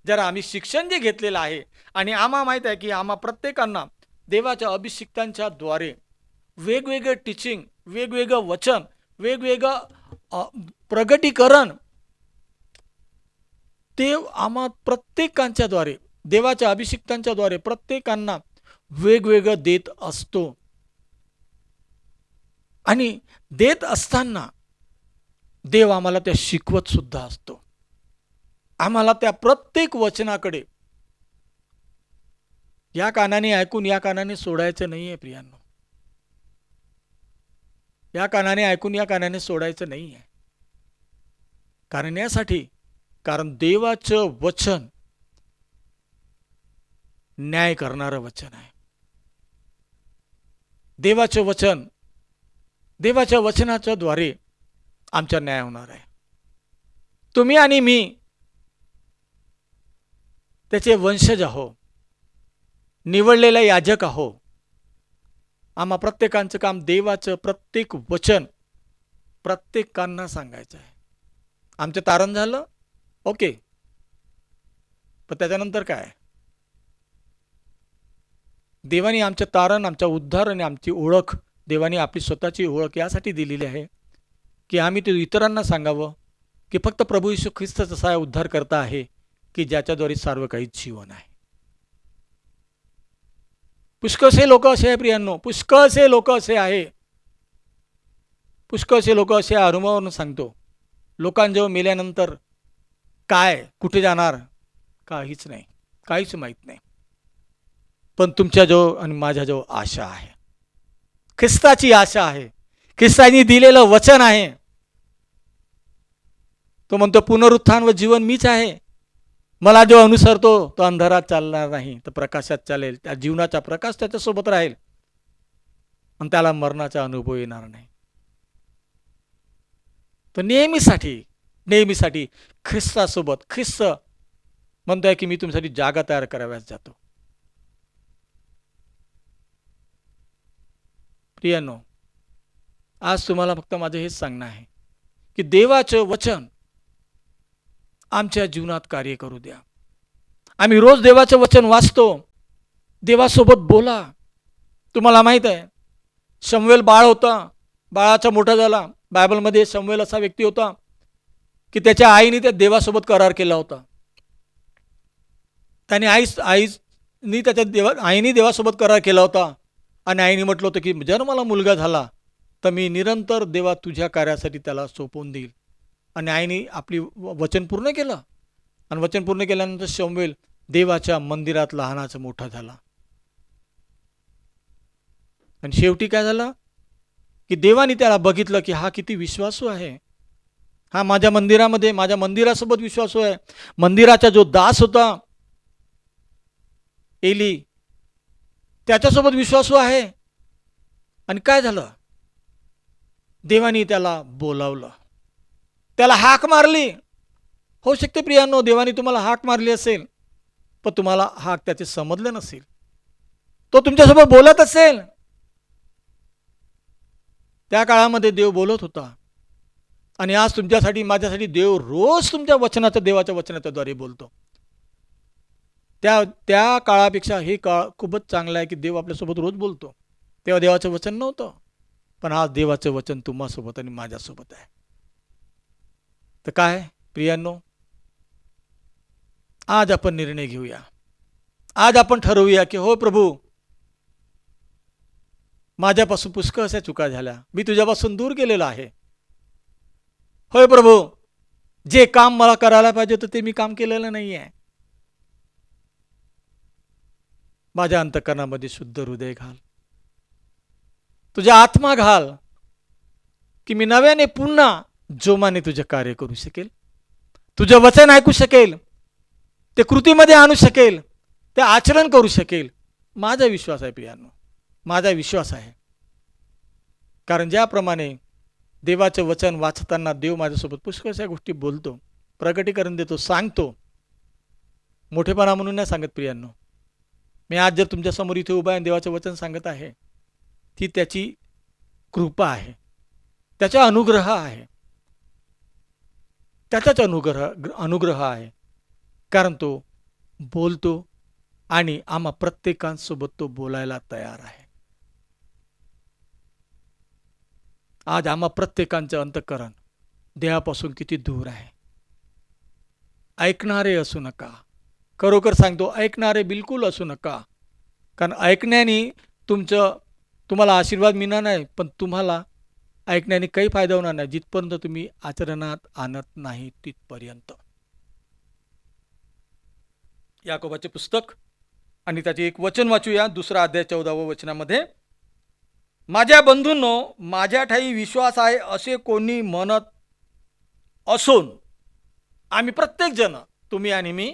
जर आम्ही शिक्षण जे घेतलेलं आहे आणि आम्हाला माहीत आहे की आम्हा प्रत्येकांना देवाच्या अभिषिक्तांच्या द्वारे वेगवेगळे टीचिंग, वेगवेगळं वचन, वेगवेगळं प्रगटीकरण ते आम्हा प्रत्येकांच्या द्वारे, देवाच्या अभिषिक्तांच्या द्वारे प्रत्येकांना वेगवेगळं देत असतो. आणि देत असताना देव आम्हाला त्या शिकवत सुद्धा असतो. आम्हाला त्या प्रत्येक वचनाकडे या कानाने ऐकून या कानाने सोडायचं नाही आहे प्रियांनो. या कानाने ऐकून या कानाने सोडायचं नाही आहे. कारण यासाठी, कारण देवाचं वचन न्याय करणारं वचन आहे. देवाचं वचन, देवाच्या वचनाच्या द्वारे आमचा न्याय होणार आहे. तुम्ही आणि मी त्याचे वंशज आहो, निवडलेला याजक आहो. आम्हा प्रत्येकांचं काम देवाचं प्रत्येक वचन प्रत्येकांना सांगायचं आहे. आमचं तारण झालं, ओके, पण त्याच्यानंतर काय? देवाने आमचं तारण, आमचा उद्धार आणि आमची ओळख, देवाने आपली स्वतःची ओळख यासाठी दिलेली आहे की आम्ही ते इतरांना सांगावं की फक्त प्रभू येशू ख्रिस्त असा उद्धार करता आहे की ज्याच्याद्वारे सर्व काही जीवन आहे. पुष्कळसे लोक असे आहे प्रियांनो, पुष्कळसे लोक असे आहे, पुष्कळसे लोक असे अनुभवावरून सांगतो, लोकांजवळ मेल्यानंतर काय, कुठे जाणार, काहीच नाही, काहीच माहीत नाही. पण तुमच्याजवळ आणि माझ्याजवळ आशा आहे, ख्रिस्ताची आशा आहे, ख्रिस्ताने दिलेलं वचन आहे. तो म्हणतो पुनरुत्थान व जीवन मीच आहे, मला जो अनुसरतो तो अंधारात चालणार नाही तर प्रकाशात चालेल. त्या जीवनाचा प्रकाश त्याच्यासोबत राहील आणि त्याला मरणाचा अनुभव येणार नाही. तो नेहमीसाठी ख्रिस्तासोबत, ख्रिस्त म्हणतोय की मी तुमच्यासाठी जागा तयार कराव्यास जातो. प्रियांनो, आज तुम्हाला फक्त माझं हेच सांगणं आहे की देवाचं वचन आमच्या जीवनात कार्य करू द्या. आम्ही रोज देवाचं वचन वाचतो, देवासोबत बोला. तुम्हाला माहित आहे शमूएल बाळ होता, बाळाचा मोठा झाला. बायबलमध्ये शमूएल असा व्यक्ती होता की त्याच्या आईने त्या देवासोबत करार केला होता. त्याने आईने देवासोबत करार केला होता आणि आईने म्हटलं होतं की जर मला मुलगा झाला तर मी निरंतर देवा तुझ्या कार्यासाठी त्याला सोपवून देईल. आणि आईने आपली वचन पूर्ण केलं आणि वचन पूर्ण केल्यानंतर शमूएल देवाच्या मंदिरात लहानाचा मोठा झाला. आणि शेवटी काय झालं की देवाने त्याला बघितलं की हा किती विश्वासू आहे, हा माझ्या मंदिरासोबत विश्वासू आहे. मंदिराचा जो दास होता एली, त्याच्यासोबत विश्वासू आहे. आणि काय झालं, देवाने त्याला बोलावलं, त्याला हाक मारली. होऊ शकते प्रियांनो देवाने तुम्हाला हाक मारली असेल, पण तुम्हाला हाक त्याचे समजले नसेल, तो तुमच्यासोबत बोलत असेल. त्या काळामध्ये देव बोलत होता आणि आज तुमच्यासाठी माझ्यासाठी देव रोज देवाच्या वचनाच्या द्वारे बोलतो. त्या काळापेक्षा हे काळ खूपच चांगला आहे की देव आपल्यासोबत रोज बोलतो. तेव्हा देवाचं वचन नव्हतं, पण आज देवाचं वचन तुम्हासोबत आणि माझ्यासोबत आहे. तर काय प्रियांनो, आज आपण निर्णय घेऊया, आज आपण ठरवूया की हो प्रभू, माझ्यापासून पुष्कळ अशा चुका झाल्या, मी तुझ्यापासून दूर गेलेलो आहे. होय प्रभू, जे काम मला करायला पाहिजे होतं ते मी काम केलेलं नाही आहे. माझ्या अंतःकरणामध्ये शुद्ध हृदय घाल, तुझ्या आत्मा घाल की मी नव्याने पुन्हा जोमाने तुझे कार्य करू शकेल, तुझं वचन ऐकू शकेल, ते कृतीमध्ये आणू शकेल, ते आचरण करू शकेल. माझा विश्वास आहे प्रियांनो, माझा विश्वास आहे. कारण ज्याप्रमाणे देवाचं वचन वाचताना देव माझ्यासोबत पुष्कळशा गोष्टी बोलतो, प्रकटीकरण देतो, सांगतो. मोठेपणा म्हणून नाही सांगत प्रियांनो. मी आज जर तुमच्यासमोर इथे उभा आहे देवाचं वचन सांगत आहे, ती त्याची कृपा आहे, त्याचा अनुग्रह आहे, त्याचाच अनुग्रह आहे. कारण तो बोलतो आणि आम्हा प्रत्येकांसोबत तो बोलायला तयार आहे. आज आम्हा प्रत्येकांचं अंतःकरण देहापासून किती दूर आहे. ऐकणारे असू नका, खरोखर सांगतो, ऐकणारे बिलकुल असू नका. कारण ऐकण्याने तुम्हाला आशीर्वाद मिळणार नाही, पण तुम्हाला ऐकण्याने काही फायदा होणार नाही जिथपर्यंत तुम्ही आचरणात आणत नाही तिथपर्यंत. याकोबाचे पुस्तक आणि त्याचे एक वचन वाचूया, 2 अध्याय 14व्या वचनामध्ये, माझ्या बंधूंनो, माझ्या ठाई विश्वास आहे असे कोणी म्हणत असून, आम्ही प्रत्येक जण, तुम्ही आणि मी,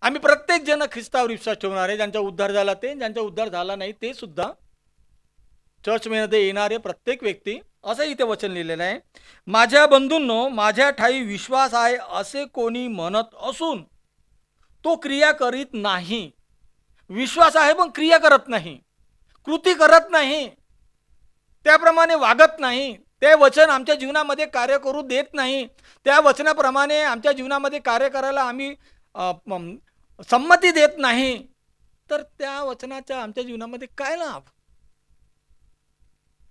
आम्ही प्रत्येक जण ख्रिस्तावर विश्वास ठेवणारे, ज्यांचा उद्धार झाला ते, ज्यांचा उद्धार झाला नाही ते सुद्धा, चर्चमध्ये येणारे प्रत्येक व्यक्ती, असं इथे वचन लिहिलेलं आहे. माझ्या बंधूंनो, माझ्या ठाई विश्वास आहे असे कोणी म्हणत असून तो क्रिया करीत नाही. विश्वास आहे पण क्रिया करत नाही, कृती करत नाही, त्याप्रमाणे वागत नाही, ते वचन आमच्या जीवनामध्ये कार्य करू देत नाही, त्या वचनाप्रमाणे आमच्या जीवनामध्ये कार्य करायला आम्ही संमती देत नाही, तर त्या वचनाच्या आमच्या जीवनामध्ये काय लाभ?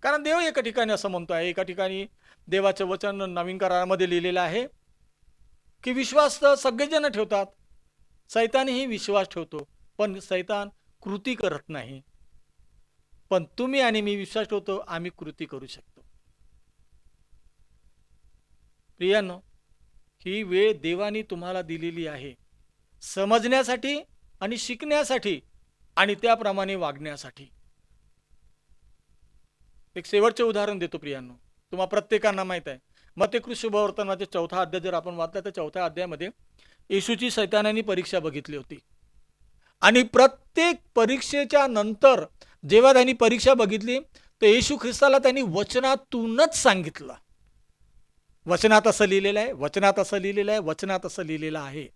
कारण देव एका ठिकाणी असं म्हणतो आहे, एका ठिकाणी देवाचं वचन नवीन करारामध्ये लिहिलेलं आहे की विश्वास तर सगळेजण ठेवतात, सैतानही विश्वास ठेवतो, पण सैतान कृती करत नाही. पण तुम्ही आणि मी विश्वास ठेवतो, आम्ही कृती करू शकतो. प्रियांनो, ही वेळ देवाने तुम्हाला दिलेली आहे समजण्यासाठी आणि शिकण्यासाठी आणि त्याप्रमाणे वागण्यासाठी. एक शेवटचे उदाहरण देतो प्रियांनो, तुम्हा प्रत्येकांना माहित आहे, मत्तेकृत शुभवर्तमानाचे 4था अध्याय जर आपण वाचला तर 4थ्या अध्यायामध्ये येशूची सैतानाने परीक्षा बघितली होती आणि प्रत्येक परीक्षेच्या नंतर जेव्हा त्यांनी परीक्षा बघितली तर येशू ख्रिस्ताला त्यांनी वचनातूनच सांगितलं. वचनात असं लिहिलेलं आहे, वचनात असं लिहिलेलं आहे, वचनात असं लिहिलेलं आहे.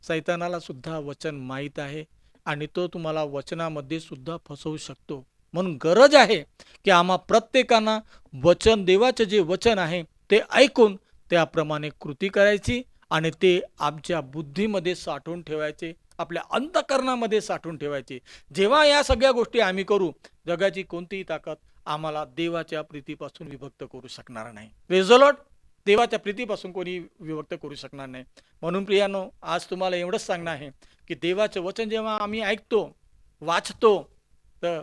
सैतानाला सुद्धा वचन माहीत आहे आणि तो तुम्हाला वचनामध्ये सुद्धा फसवू शकतो. म्हणून गरज आहे की आम्हा प्रत्येकांना वचन, देवाचं जे वचन आहे ते ऐकून त्याप्रमाणे कृती करायची आणि ते आमच्या बुद्धीमध्ये साठवून ठेवायचे आपल्या अंतःकरणामध्ये साठवून ठेवायचे. जेव्हा या सगळ्या गोष्टी आम्ही करू, जगाची कोणतीही ताकद आम्हाला देवाच्या प्रीतीपासून विभक्त करू शकणार नाही. Praise the Lord. देवाच्या प्रीतीपासून कोणी विभक्त करू शकणार नाही. म्हणून प्रियानो, आज तुम्हाला एवढंच सांगणं आहे की देवाचं वचन जेव्हा आम्ही ऐकतो, वाचतो, तर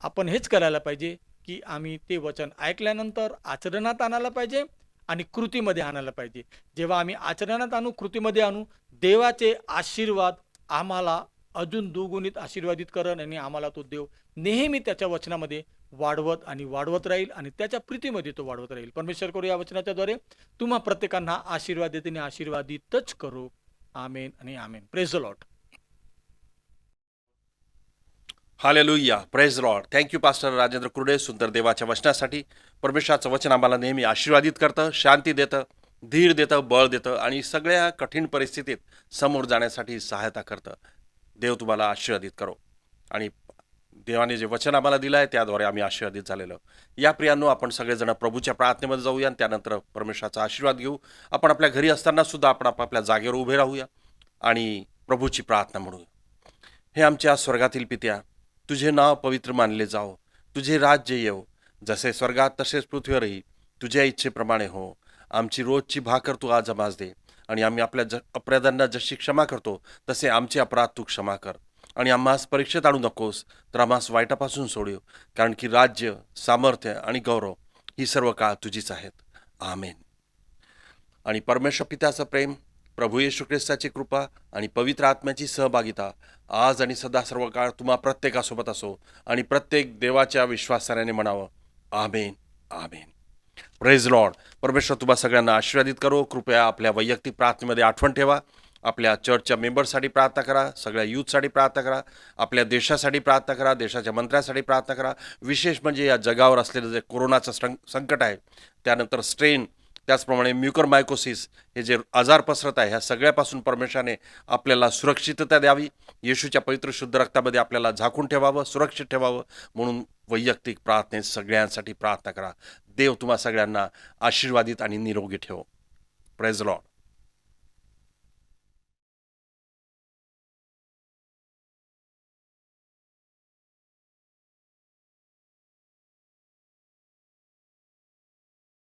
आपण हेच करायला पाहिजे की आम्ही ते वचन ऐकल्यानंतर आचरणात आणायला पाहिजे आणि कृतीमध्ये आणायला पाहिजे. जेव्हा आम्ही आचरणात आणू, कृतीमध्ये आणू, देवाचे आशीर्वाद आम्हाला अजून दुगुणित आशीर्वादित करण आणि आम्हाला तो देव नेहमी त्याच्या वचनामध्ये वाढवत आणि वाढवत राहील आणि त्याच्या प्रीतीमध्ये तो वाढवत राहील. परमेश्वर करू या वचनाच्याद्वारे तुम्हा प्रत्येकांना आशीर्वाद देते आणि आशीर्वादितच करू. आमेन आणि amen. Praise the lord. Hallelujah. Praise lord. Thank you pastor Rajendra Kurde सुंदर देवाच्या वचनासाठी. परमेश्वराचं वचन आम्हाला नेहमी आशीर्वादित करतं, शांती देतं, धीर देतं, बळ देतं आणि सगळ्या कठीण परिस्थितीत समोर जाण्यासाठी सहायता करतं. देव तुम्हाला आशीर्वादित करो. आणि देवाने जे वचन आम्हाला दिलं आहे त्याद्वारे आम्ही आशीर्वादित झालेलो. या प्रियांनो, आपण सगळेजण प्रभूच्या प्रार्थनेमध्ये जाऊया आणि त्यानंतर परमेश्वराचा आशीर्वाद घेऊ. आपण आपल्या घरी असताना सुद्धा आपण आपापल्या जागेवर उभे राहूया आणि प्रभूची प्रार्थना म्हणूया. हे आमच्या स्वर्गातील पित्या, तुझे नाव पवित्र मानले जाओ, तुझे राज्य येवो, जसे स्वर्गात तसेच पृथ्वीवरही तुझ्या इच्छेप्रमाणे हो. आमची रोजची भाकर तू आज आम्हास दे आणि आम्ही आपल्या अपराधांना जशी क्षमा करतो तसे आमचे अपराध तू क्षमा कर आणि आम्हास परीक्षेत आणू नकोस, तर आम्हास वाईटापासून सोडव, कारण की राज्य, सामर्थ्य आणि गौरव ही सर्व काळ तुझीच आहेत. आमेन. आणि परमेश्वर पित्याचं प्रेम, प्रभू येशू ख्रिस्ताची कृपा आणि पवित्र आत्म्याची सहभागिता आज आणि सदा सर्व काळ तुम्हा प्रत्येकासोबत असो आणि प्रत्येक देवाच्या विश्वासाने म्हणावं, आमेन, आमेन. Praise Lord. परमेश्वर तुम्हा सगळ्यांना आशीर्वादित करो. कृपया आपल्या वैयक्तिक प्रार्थनेमध्ये आठवण ठेवा. आपल्या चर्चच्या मेंबर्ससाठी प्रार्थना करा, सगळ्या यूथसाठी प्रार्थना करा, आपल्या देशासाठी प्रार्थना करा, देशाच्या मंत्र्यासाठी प्रार्थना करा. विशेष म्हणजे या जगावर असलेलं जे कोरोनाचं संकट आहे, त्यानंतर स्ट्रेन, त्याचप्रमाणे म्युकरमायकोसिस हे जे आजार पसरत आहे, ह्या सगळ्यापासून परमेश्वराने आपल्याला सुरक्षितता द्यावी. येशूच्या पवित्र शुद्ध रक्तामध्ये आपल्याला झाकून ठेवावं, सुरक्षित ठेवावं. म्हणून वैयक्तिक प्रार्थनेत सगळ्यांसाठी प्रार्थना करा. देव तुम्हा सगळ्यांना आशीर्वादित आणि निरोगी ठेवो. Praise Lord.